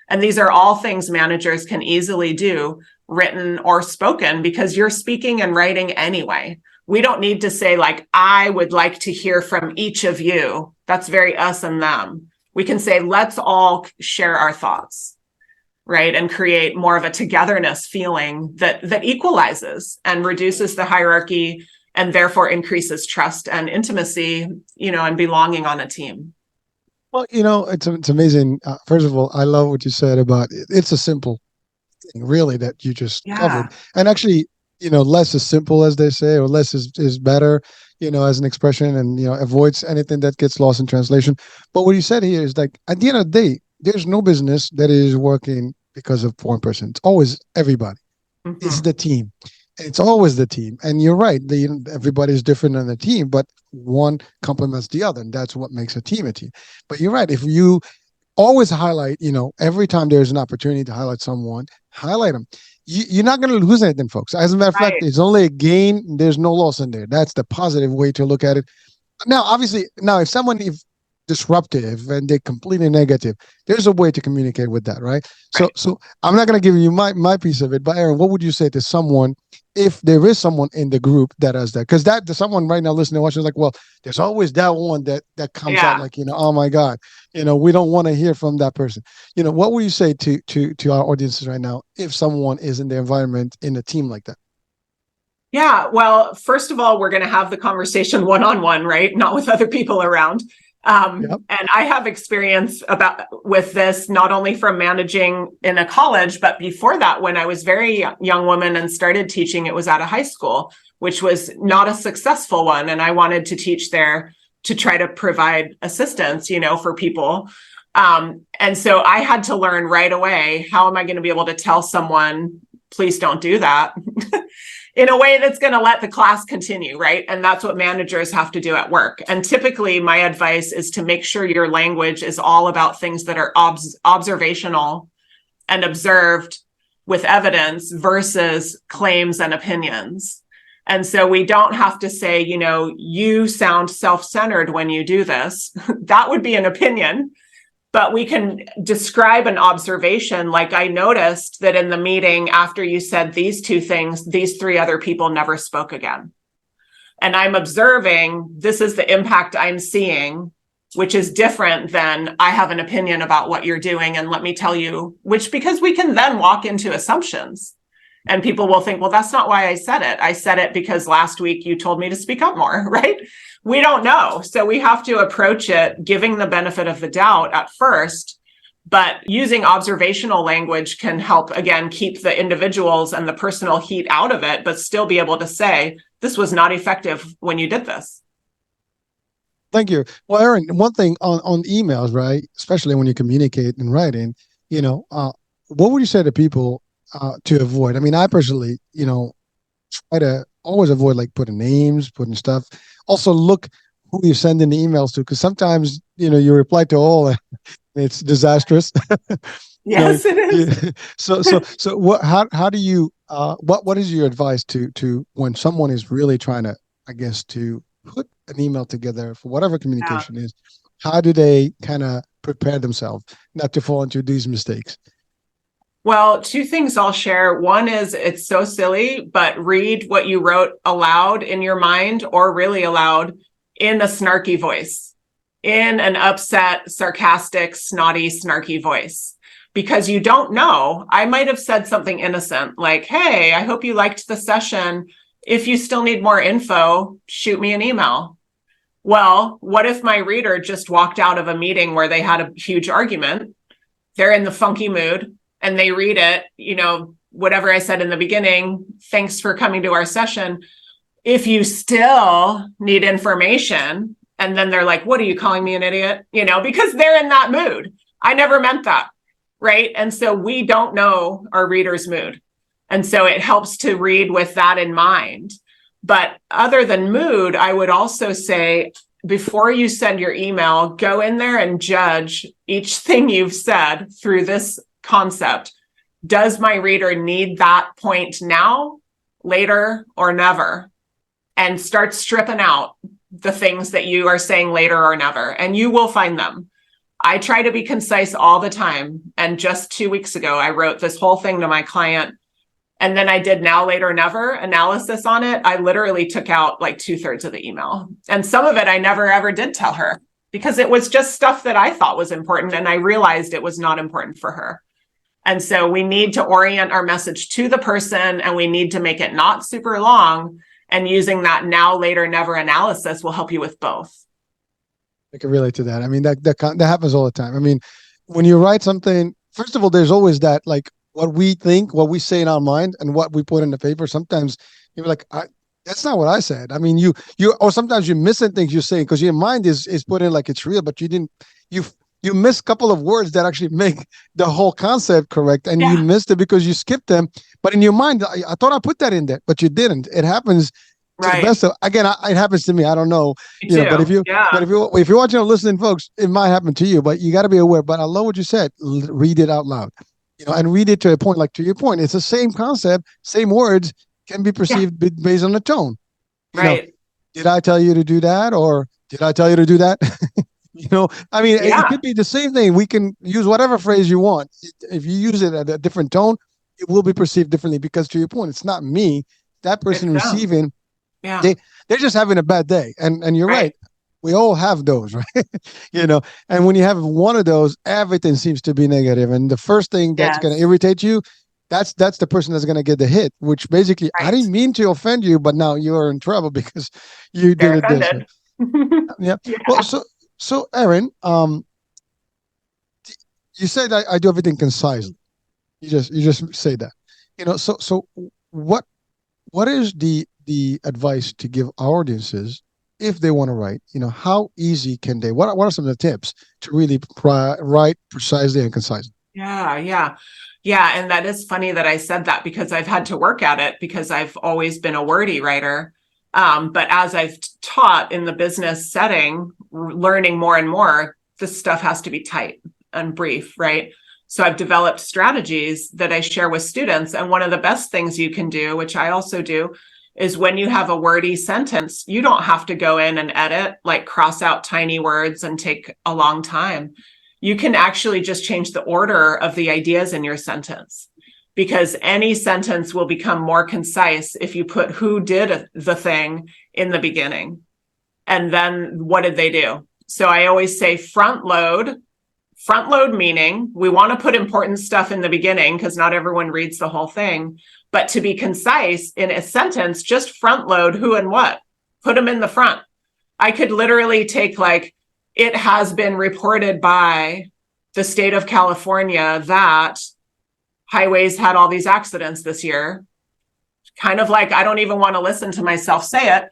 And these are all things managers can easily do, written or spoken, because you're speaking and writing anyway. We don't need to say like, I would like to hear from each of you. That's very us and them. We can say, let's all share our thoughts, right? And create more of a togetherness feeling that equalizes and reduces the hierarchy and therefore increases trust and intimacy, and belonging on a team. Well, it's amazing. First of all, I love what you said about it's a simple thing, really, that you just Yeah, covered. And actually, less is simple, as they say, or less is better, as an expression, and avoids anything that gets lost in translation. But what you said here is like at the end of the day, there's no business that is working because of one person. It's always everybody. It's mm-hmm. the team. It's always the team. And you're right. Everybody's different on the team, but one complements the other. And that's what makes a team a team. But you're right. If you always highlight, every time there's an opportunity to highlight someone, highlight them. You're not going to lose anything, folks. As a matter of fact, Right. it's only a gain. There's no loss in there. That's the positive way to look at it. Now, obviously, if someone if disruptive and they're completely negative, there's a way to communicate with that, right? So, Right. so I'm not going to give you my piece of it, but Erin, what would you say to someone if there is someone in the group that does that? Because that someone right now listening, watching, is like, well, there's always that one that comes out Yeah. like, oh my God, we don't want to hear from that person. What would you say to our audiences right now if someone is in the environment in a team like that? Yeah. Well, first of all, we're going to have the conversation one-on-one, right? Not with other people around. Yep. And I have experience with this, not only from managing in a college, but before that, when I was very young woman and started teaching, it was at a high school, which was not a successful one. And I wanted to teach there to try to provide assistance, for people. And so I had to learn right away, how am I going to be able to tell someone, please don't do that? In a way that's going to let the class continue, right? And that's what managers have to do at work. And typically, my advice is to make sure your language is all about things that are observational and observed with evidence versus claims and opinions. And so we don't have to say, you sound self-centered when you do this. That would be an opinion. But we can describe an observation, like I noticed that in the meeting after you said these two things, these three other people never spoke again. And I'm observing this is the impact I'm seeing, which is different than I have an opinion about what you're doing. And let me tell you, because we can then walk into assumptions. And people will think, well, that's not why I said it. I said it because last week you told me to speak up more, right? We don't know. So we have to approach it giving the benefit of the doubt at first, but using observational language can help, again, keep the individuals and the personal heat out of it, but still be able to say, this was not effective when you did this. Thank you. Well, Erin, one thing on emails, right? Especially when you communicate in writing, what would you say to people to avoid? I mean, I personally, try to always avoid like putting names, putting stuff. Also, look who you're sending the emails to, because sometimes you reply to all, and it's disastrous. Yes, it You, is. so what? How do you? What is your advice to when someone is really trying to, I guess, to put an email together for whatever Yeah. communication is? How do they kind of prepare themselves not to fall into these mistakes? Well, two things I'll share. One is it's so silly, but read what you wrote aloud in your mind or really aloud in a snarky voice, in an upset, sarcastic, snotty, snarky voice. Because you don't know. I might have said something innocent like, hey, I hope you liked the session. If you still need more info, shoot me an email. Well, what if my reader just walked out of a meeting where they had a huge argument? They're in the funky mood and they read it, whatever I said in the beginning, thanks for coming to our session. If you still need information, and then they're like, what are you calling me an idiot? Because they're in that mood. I never meant that. Right. And so we don't know our reader's mood. And so it helps to read with that in mind. But other than mood, I would also say, before you send your email, go in there and judge each thing you've said through this concept. Does my reader need that point now, later, or never? And start stripping out the things that you are saying later or never, and you will find them. I try to be concise all the time. And just 2 weeks ago, I wrote this whole thing to my client. And then I did now, later, never analysis on it. I literally took out like 2/3 of the email. And some of it I never ever did tell her because it was just stuff that I thought was important. And I realized it was not important for her. And so we need to orient our message to the person, and we need to make it not super long. And using that now, later, never analysis will help you with both. I can relate to that. I mean, that happens all the time. I mean, when you write something, first of all, there's always that, like, what we think, what we say in our mind, and what we put in the paper. Sometimes you're like, that's not what I said. I mean, or sometimes you're missing things you're saying because your mind is put in like it's real, but you didn't. You miss a couple of words that actually make the whole concept correct, and you Yeah. missed it because you skipped them. But in your mind, I thought I put that in there, but you didn't. It happens to the Right. best of. Again, it happens to me. I don't know, Me but too. Yeah. if you're watching or listening, folks, it might happen to you. But you got to be aware. But I love what you said. Read it out loud, and read it to a point. Like, to your point, it's the same concept, same words can be Yeah. perceived based on the tone. You know, Right. did I tell you to do that, or did I tell you to do that? I mean, it Yeah. could be the same thing. We can use whatever phrase you want. If you use it at a different tone, it will be perceived differently because, to your point, it's not me. That person It's them. receiving, Yeah. they they're just having a bad day. And you're right. Right. We all have those, right? you know, and when you have one of those, everything seems to be negative. And the first thing that's going to Yes. irritate you, that's the person that's going to get the hit, which basically, I Right. didn't mean to offend you, but now you're in trouble because you did They're it this way. offended. Yeah. Well, Yeah. so Erin, you said I do everything concisely. You just say that. So what what is the advice to give our audiences if they want to write? How easy can they? What are some of the tips to really write precisely and concisely? Yeah. Yeah. Yeah. And that is funny that I said that because I've had to work at it because I've always been a wordy writer. But as I've taught in the business setting, learning more and more, this stuff has to be tight and brief, right? So I've developed strategies that I share with students. And one of the best things you can do, which I also do, is when you have a wordy sentence, you don't have to go in and edit, like cross out tiny words and take a long time. You can actually just change the order of the ideas in your sentence, because any sentence will become more concise if you put who did the thing in the beginning. And then what did they do? So I always say front load. Front load meaning we want to put important stuff in the beginning because not everyone reads the whole thing. But to be concise in a sentence, just front load who and what. Put them in the front. I could literally take, like, it has been reported by the state of California that highways had all these accidents this year. Kind of like, I don't even want to listen to myself say it.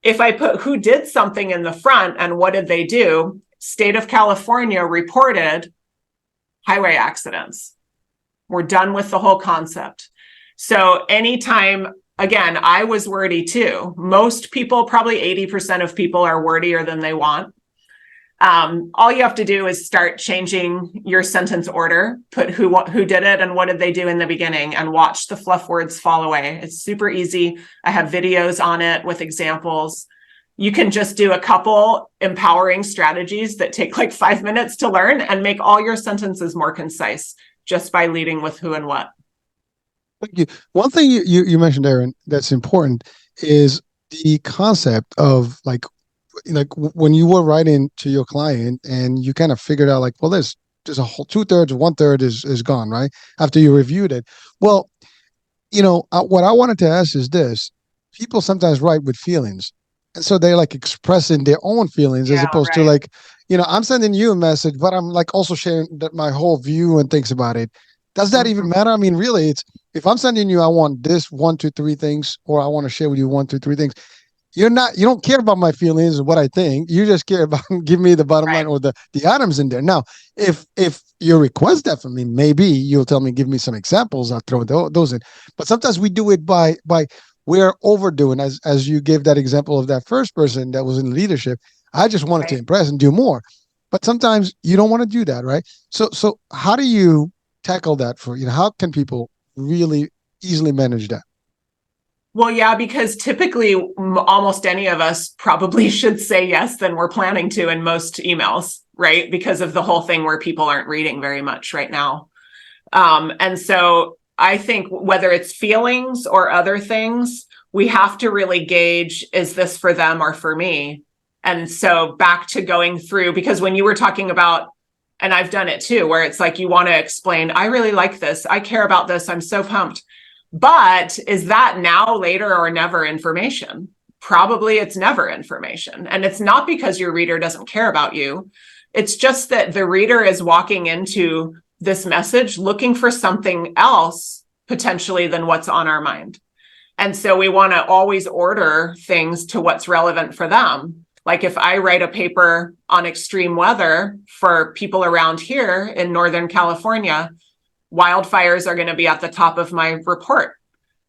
If I put who did something in the front and what did they do, state of California reported highway accidents. We're done with the whole concept. So anytime, again, I was wordy too. Most people, probably 80% of people, are wordier than they want. All you have to do is start changing your sentence order, put who did it and what did they do in the beginning, and watch the fluff words fall away. It's super easy. I have videos on it with examples. You can just do a couple empowering strategies that take like 5 minutes to learn and make all your sentences more concise just by leading with who and what. Thank you. One thing you mentioned, Erin, that's important is the concept of like when you were writing to your client and you kind of figured out, like, well, there's a whole 2/3 or 1/3 is gone, right, after you reviewed it. Well, what I wanted to ask is this: people sometimes write with feelings, and so they're like expressing their own feelings as Yeah, opposed to, right. like, I'm sending you a message, but I'm like also sharing my whole view and things about it. Does that even Mhm. matter? I mean, really, it's, if I'm sending you, I want this one, two, three things, or I want to share with you one, two, three things. You don't care about my feelings or what I think. You just care about give me the bottom line Right. or the items in there. Now, if you request that from me, maybe you'll tell me, give me some examples. I'll throw those in. But sometimes we do it by we're overdoing, as you gave that example of that first person that was in leadership. I just wanted to Right. impress and do more. But sometimes you don't want to do that, right? So how do you tackle that how can people really easily manage that? Well, yeah, because typically almost any of us probably should say yes than we're planning to in most emails, right? Because of the whole thing where people aren't reading very much right now. And so I think whether it's feelings or other things, we have to really gauge, is this for them or for me? And so back to going through, because when you were talking about, and I've done it too, where it's like you want to explain, I really like this, I care about this, I'm so pumped. But is that now, later, or never information? Probably it's never information. And it's not because your reader doesn't care about you. It's just that the reader is walking into this message looking for something else potentially than what's on our mind. And so we want to always order things to what's relevant for them. Like if I write a paper on extreme weather for people around here in Northern California, wildfires are going to be at the top of my report.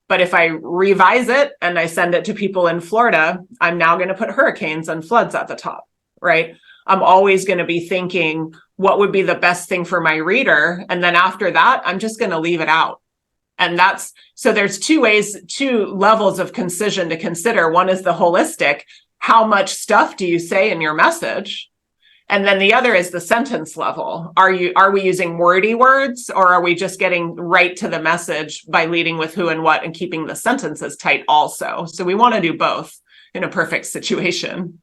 But if I revise it and I send it to people in Florida, I'm now going to put hurricanes and floods at the top, right? I'm always going to be thinking what would be the best thing for my reader. And then after that, I'm just going to leave it out. And that's, so there's two levels of concision to consider. One is the holistic. How much stuff do you say in your message? And then the other is the sentence level. Are we using wordy words, or are we just getting right to the message by leading with who and what and keeping the sentences tight also? So we want to do both in a perfect situation.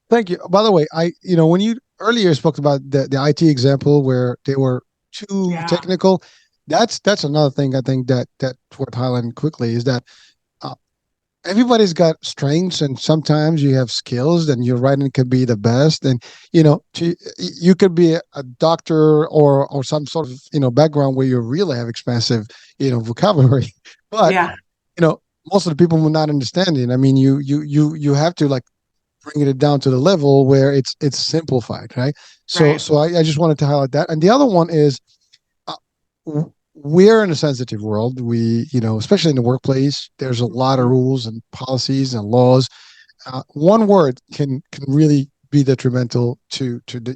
Thank you. By the way, when you earlier spoke about the IT example where they were too Yeah. technical, that's another thing I think that's worth highlighting quickly is that everybody's got strengths, and sometimes you have skills and your writing could be the best, and you could be a doctor or some sort of background where you really have expensive vocabulary, but Yeah. most of the people will not understand it. I mean, you have to like bring it down to the level where it's simplified, right? So Right. so I just wanted to highlight that. And the other one is uh, we're in a sensitive world. Especially in the workplace, there's a lot of rules and policies and laws. One word can really be detrimental to the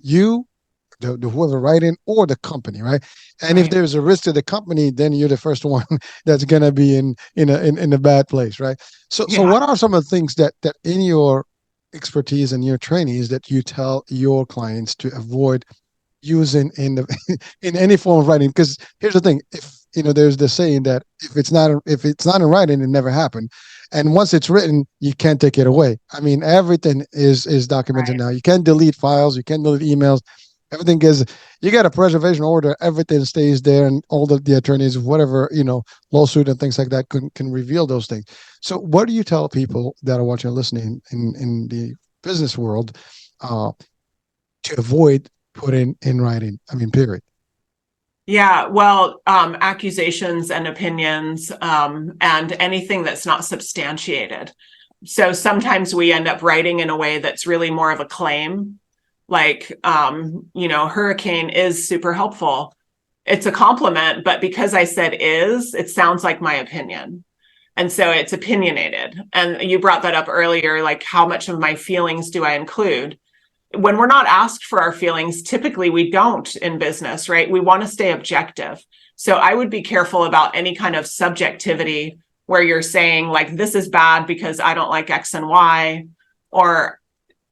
whoever writing or the company, right? And if Right. there's a risk to the company, then you're the first one that's gonna be in a bad place, right? So Yeah. what are some of the things that in your expertise and your trainees that you tell your clients to avoid using in any form of writing? Because here's the thing: if there's the saying that if it's not in writing, it never happened, and once it's written, you can't take it away. I mean, everything is documented Right. now. You can't delete files, you can't delete emails. Everything is you got a preservation order. Everything stays there, and all the attorneys, whatever lawsuit and things like that can reveal those things. So, what do you tell people that are watching and listening in the business world uh, to avoid putting in writing? I mean, period. Yeah, well, accusations and opinions, and anything that's not substantiated. So sometimes we end up writing in a way that's really more of a claim, like, hurricane is super helpful. It's a compliment, but because I said is, it sounds like my opinion. And so it's opinionated. And you brought that up earlier, like how much of my feelings do I include? When we're not asked for our feelings, typically we don't in business, right? We want to stay objective. So I would be careful about any kind of subjectivity where you're saying, like, this is bad because I don't like X and Y, or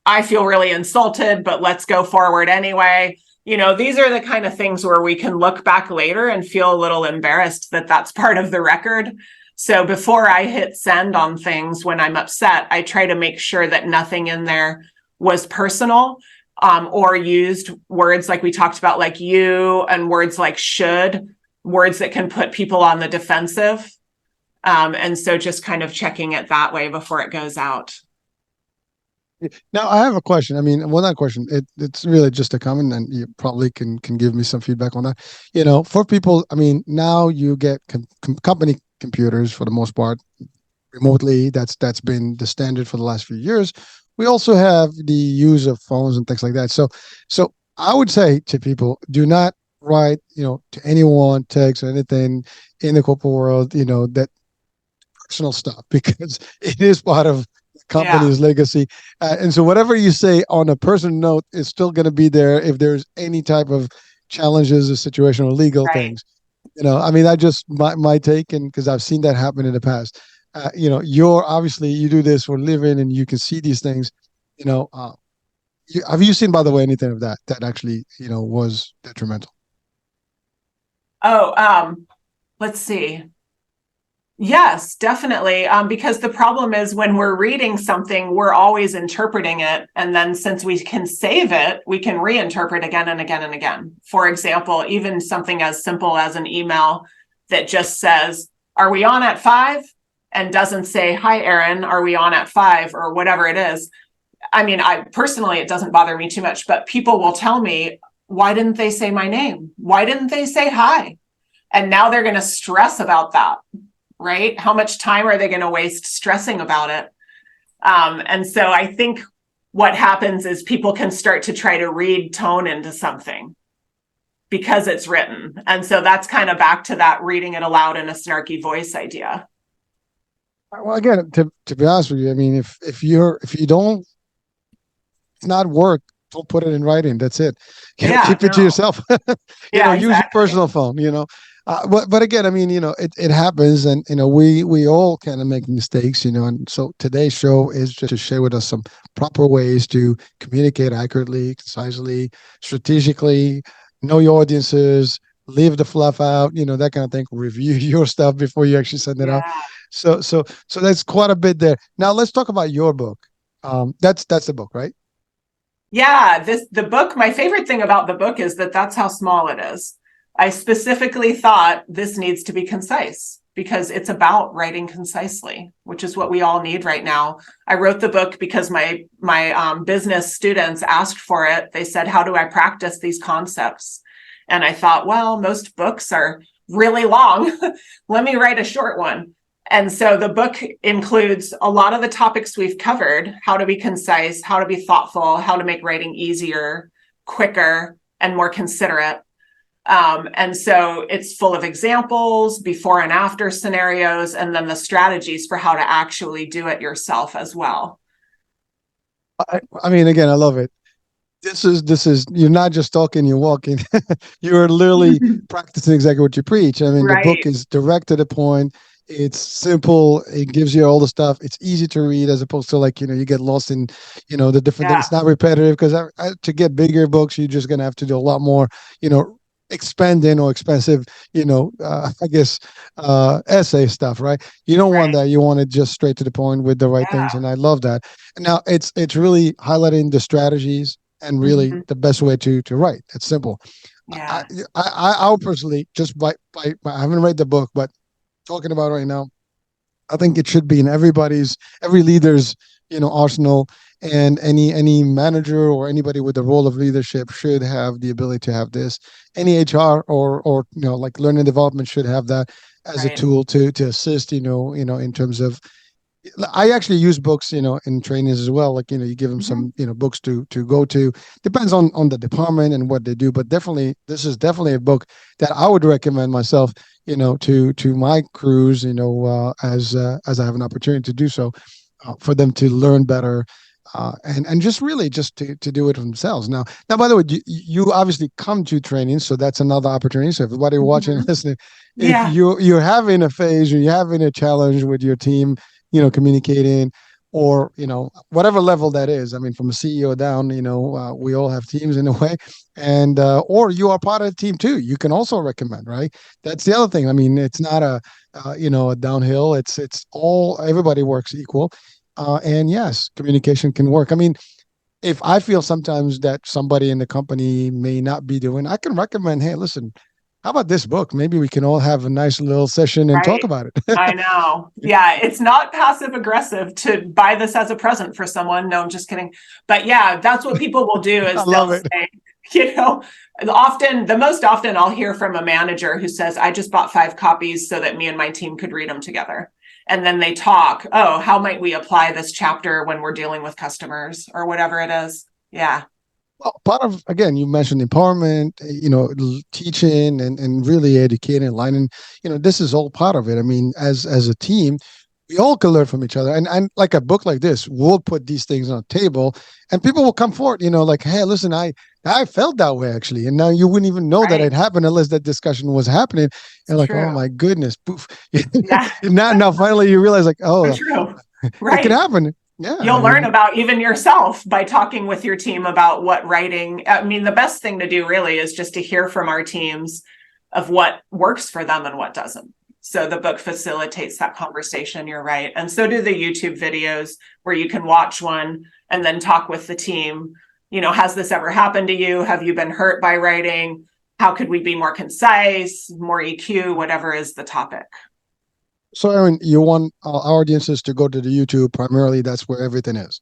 I feel really insulted, but let's go forward anyway. These are the kind of things where we can look back later and feel a little embarrassed that that's part of the record. So before I hit send on things when I'm upset, I try to make sure that nothing in there was personal, or used words like we talked about, like you, and words like should, words that can put people on the defensive. And so just kind of checking it that way before it goes out. Now, I have a question. I mean, well, not a question. It's really just a comment, and you probably can give me some feedback on that. For people, I mean, now you get company computers for the most part remotely. That's been the standard for the last few years. We also have the use of phones and things like that. So I would say to people, do not write, to anyone, text or anything in the corporate world, that personal stuff because it is part of the Yeah. company's legacy. And so whatever you say on a personal note is still going to be there if there's any type of challenges or situation or legal Right. things. I mean, that just my take, and because I've seen that happen in the past. You're obviously you do this for a living, and you can see these things. You know, uh, have you seen, by the way, anything of that actually was detrimental? Oh, let's see. Yes, definitely. Because the problem is when we're reading something, we're always interpreting it. And then since we can save it, we can reinterpret again and again and again. For example, even something as simple as an email that just says, "Are we on at 5?" and doesn't say, "Hi, Erin, are we on at 5?" or whatever it is. I mean, I personally, it doesn't bother me too much, but people will tell me, "Why didn't they say my name? Why didn't they say hi?" And now they're going to stress about that, right? How much time are they going to waste stressing about it? And so I think what happens is people can start to try to read tone into something because it's written. And so that's kind of back to that reading it aloud in a snarky voice idea. Well, again, to be honest with you, I mean, if you don't, it's not work. Don't put it in writing. That's it. Yeah, Keep it to no. yourself. Yeah, Use your exactly. personal phone. But again, I mean, it happens, and we all kind of make mistakes. And so today's show is just to share with us some proper ways to communicate accurately, concisely, strategically, know your audiences, leave the fluff out. That kind of thing. Review your stuff before you actually send it out. Yeah. So that's quite a bit there. Now let's talk about your book. That's the book, right? Yeah, the book, my favorite thing about the book is that that's how small it is. I specifically thought this needs to be concise because it's about writing concisely, which is what we all need right now. I wrote the book because my business students asked for it. They said, "How do I practice these concepts?" And I thought, well, most books are really long. Let me write a short one. And so the book includes a lot of the topics we've covered: how to be concise, how to be thoughtful, how to make writing easier, quicker, and more considerate. And so it's full of examples, before and after scenarios, and then the strategies for how to actually do it yourself as well. I mean, again, I love it. This is you're not just talking, you're walking. You're literally practicing exactly what you preach. I mean, the book Right. is direct to the point. It's simple. It gives you all the stuff. It's easy to read as opposed to like, you get lost in, the different things. Yeah. It's not repetitive because to get bigger books, you're just going to have to do a lot more, expanding or expensive, I guess, essay stuff, right? You don't want Right. that. You want it just straight to the point with the right things. Yeah. And I love that. And now it's really highlighting the strategies and really Mhm. the best way to write. It's simple. I Yeah. I'll personally just I haven't read the book, but talking about it right now, I think it should be in every leader's arsenal, and any manager or anybody with the role of leadership should have the ability to have this. Any HR or like learning development should have that as a Right. tool to assist in terms of. I actually use books, in trainings as well. Like, you give them Mhm. some, books to go to. Depends on the department and what they do, but definitely, this is definitely a book that I would recommend myself, to my crews, as I have an opportunity to do so, for them to learn better, and just really just to do it for themselves. Now, by the way, you obviously come to training, so that's another opportunity. So everybody watching and Mhm. listening, if Yeah. you're having a phase or you're having a challenge with your team, communicating, or whatever level that is. I mean, from a CEO down, we all have teams in a way, and or you are part of the team too. You can also recommend, right? That's the other thing. I mean, it's not a downhill. It's all everybody works equal, and yes, communication can work. I mean, if I feel sometimes that somebody in the company may not be doing, I can recommend, hey, listen, how about this book? Maybe we can all have a nice little session and talk Right. about it. I know. Yeah, it's not passive aggressive to buy this as a present for someone. No, I'm just kidding. But yeah, that's what people will do I is they'll love it. say, you know, the most often I'll hear from a manager who says, "I just bought 5 copies so that me and my team could read them together." And then they talk, "Oh, how might we apply this chapter when we're dealing with customers or whatever it is?" Yeah. Well, part of, again, you mentioned empowerment, teaching and really educating, aligning. This is all part of it. I mean, as a team, we all can learn from each other, and like a book like this, we'll put these things on the table, and people will come forward. Like, hey, listen, I felt that way actually, and now you wouldn't even know that Right. it happened unless that discussion was happening. And It's like, oh true. my goodness, poof. Yeah. Now finally you realize like, So oh, true. it can Right. happen. Yeah, I You'll learn mean, about even yourself by talking with your team about what writing. I mean, the best thing to do really is just to hear from our teams of what works for them and what doesn't. So the book facilitates that conversation. You're right. And so do the YouTube videos where you can watch one and then talk with the team. Has this ever happened to you? Have you been hurt by writing? How could we be more concise, more EQ, whatever is the topic? So, Erin, you want our audiences to go to the YouTube primarily. That's where everything is.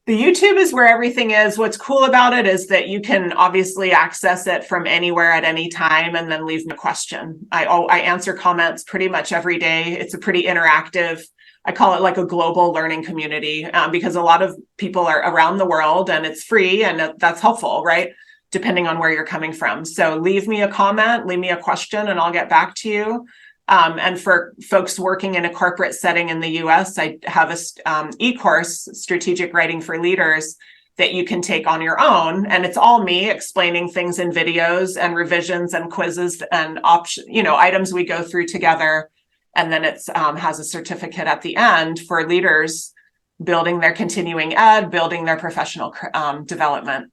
The YouTube is where everything is. What's cool about it is that you can obviously access it from anywhere at any time and then leave me a question. I answer comments pretty much every day. It's a pretty interactive, I call it like a global learning community because a lot of people are around the world and it's free and that's helpful, right? Depending on where you're coming from. So leave me a comment, leave me a question, and I'll get back to you. And for folks working in a corporate setting in the US, I have a e-course, Strategic Writing for Leaders, that you can take on your own. And it's all me explaining things in videos and revisions and quizzes and items we go through together. And then it has a certificate at the end for leaders building their continuing ed, building their professional development.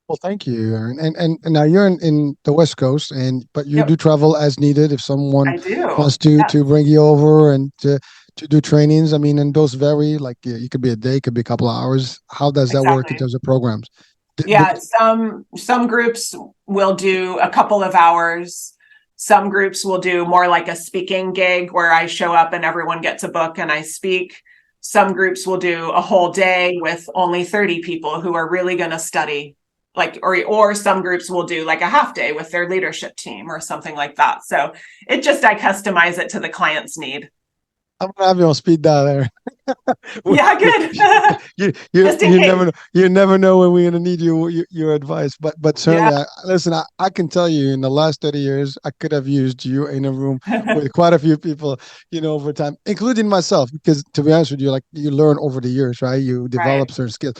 Well, thank you, Erin. And now you're in the West Coast, but you Yep. do travel as needed if someone I do. wants to Yes. bring you over and to do trainings. I mean, and those vary. Like it could be a day, it could be a couple of hours. How does that work in Exactly. terms of programs? Yeah, some groups will do a couple of hours. Some groups will do more like a speaking gig where I show up and everyone gets a book and I speak. Some groups will do a whole day with only 30 people who are really going to study. Or some groups will do like a half day with their leadership team or something like that. So I customize it to the client's need. I'm gonna have you on speed dial there. Yeah, good. Just in case. You never know when we're gonna need your advice. But certainly, Yeah. listen. I can tell you, in the last 30 years, I could have used you in a room with quite a few people, over time, including myself. Because to be honest with you, like you learn over the years, right? You Right. develop certain skills.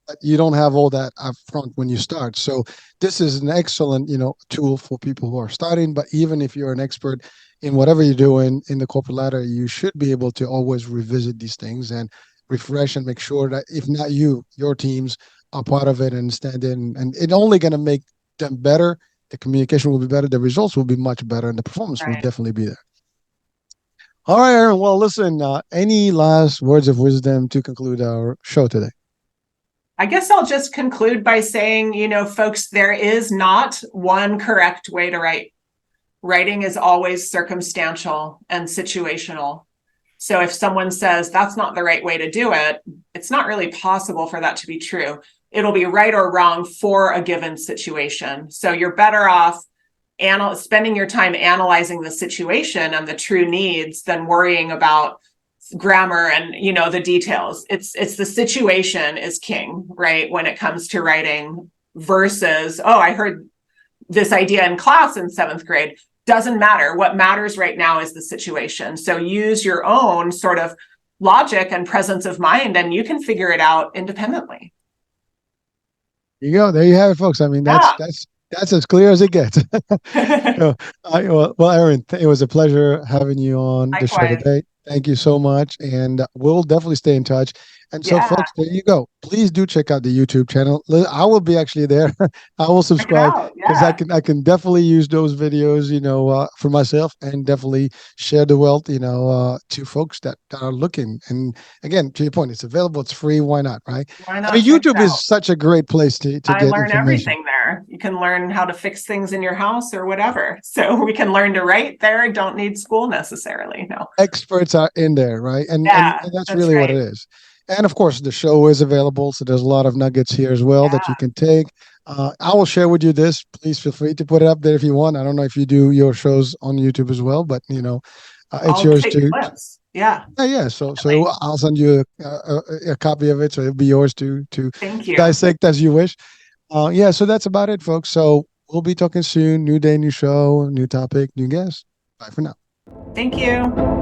But you don't have all that up front when you start. So this is an excellent, tool for people who are starting. But even if you're an expert in whatever you're doing in the corporate ladder, you should be able to always revisit these things and refresh and make sure that if not you, your teams are part of it and stand in. And it's only going to make them better. The communication will be better. The results will be much better, and the performance will Right. definitely be there. All right, Erin. Well, listen. Any last words of wisdom to conclude our show today? I guess I'll just conclude by saying, folks, there is not one correct way to write. Writing is always circumstantial and situational. So if someone says that's not the right way to do it, it's not really possible for that to be true. It'll be right or wrong for a given situation. So you're better off spending your time analyzing the situation and the true needs than worrying about grammar and the details. It's the situation is king, right, when it comes to writing versus I heard this idea in class in 7th grade. Doesn't matter. What matters right now is the situation. So use your own sort of logic and presence of mind and you can figure it out independently. You go. There you have it, folks. I mean, that's as clear as it gets. Yeah. Well, Erin, it was a pleasure having you on the show Likewise. today. Thank you so much, and we'll definitely stay in touch. And so, Yeah. folks, there you go. Please do check out the YouTube channel. I will be actually there. I will Check it subscribe out. because Yeah. I can definitely use those videos, for myself, and definitely share the wealth, to folks that are looking. And again, to your point, it's available. It's free. Why not, right? Why I mean, not check it YouTube out? is such a great place to I get learn information. everything there. You can learn how to fix things in your house or whatever. So we can learn to write there. I don't need school necessarily. No. Experts are in there, right? Yeah, And that's that's really what it right. is. And of course, the show is available, so there's a lot of nuggets here as well that you Yeah. can take. I will share with you this. Please feel free to put it up there if you want. I don't know if you do your shows on YouTube as well, but it's I'll yours take to. clips. Yeah. Yeah. So Definitely. I'll send you a copy of it, so it'll be yours to Thank you. dissect as you wish. Yeah. So that's about it, folks. So we'll be talking soon. New day, new show, new topic, new guest. Bye for now. Thank you.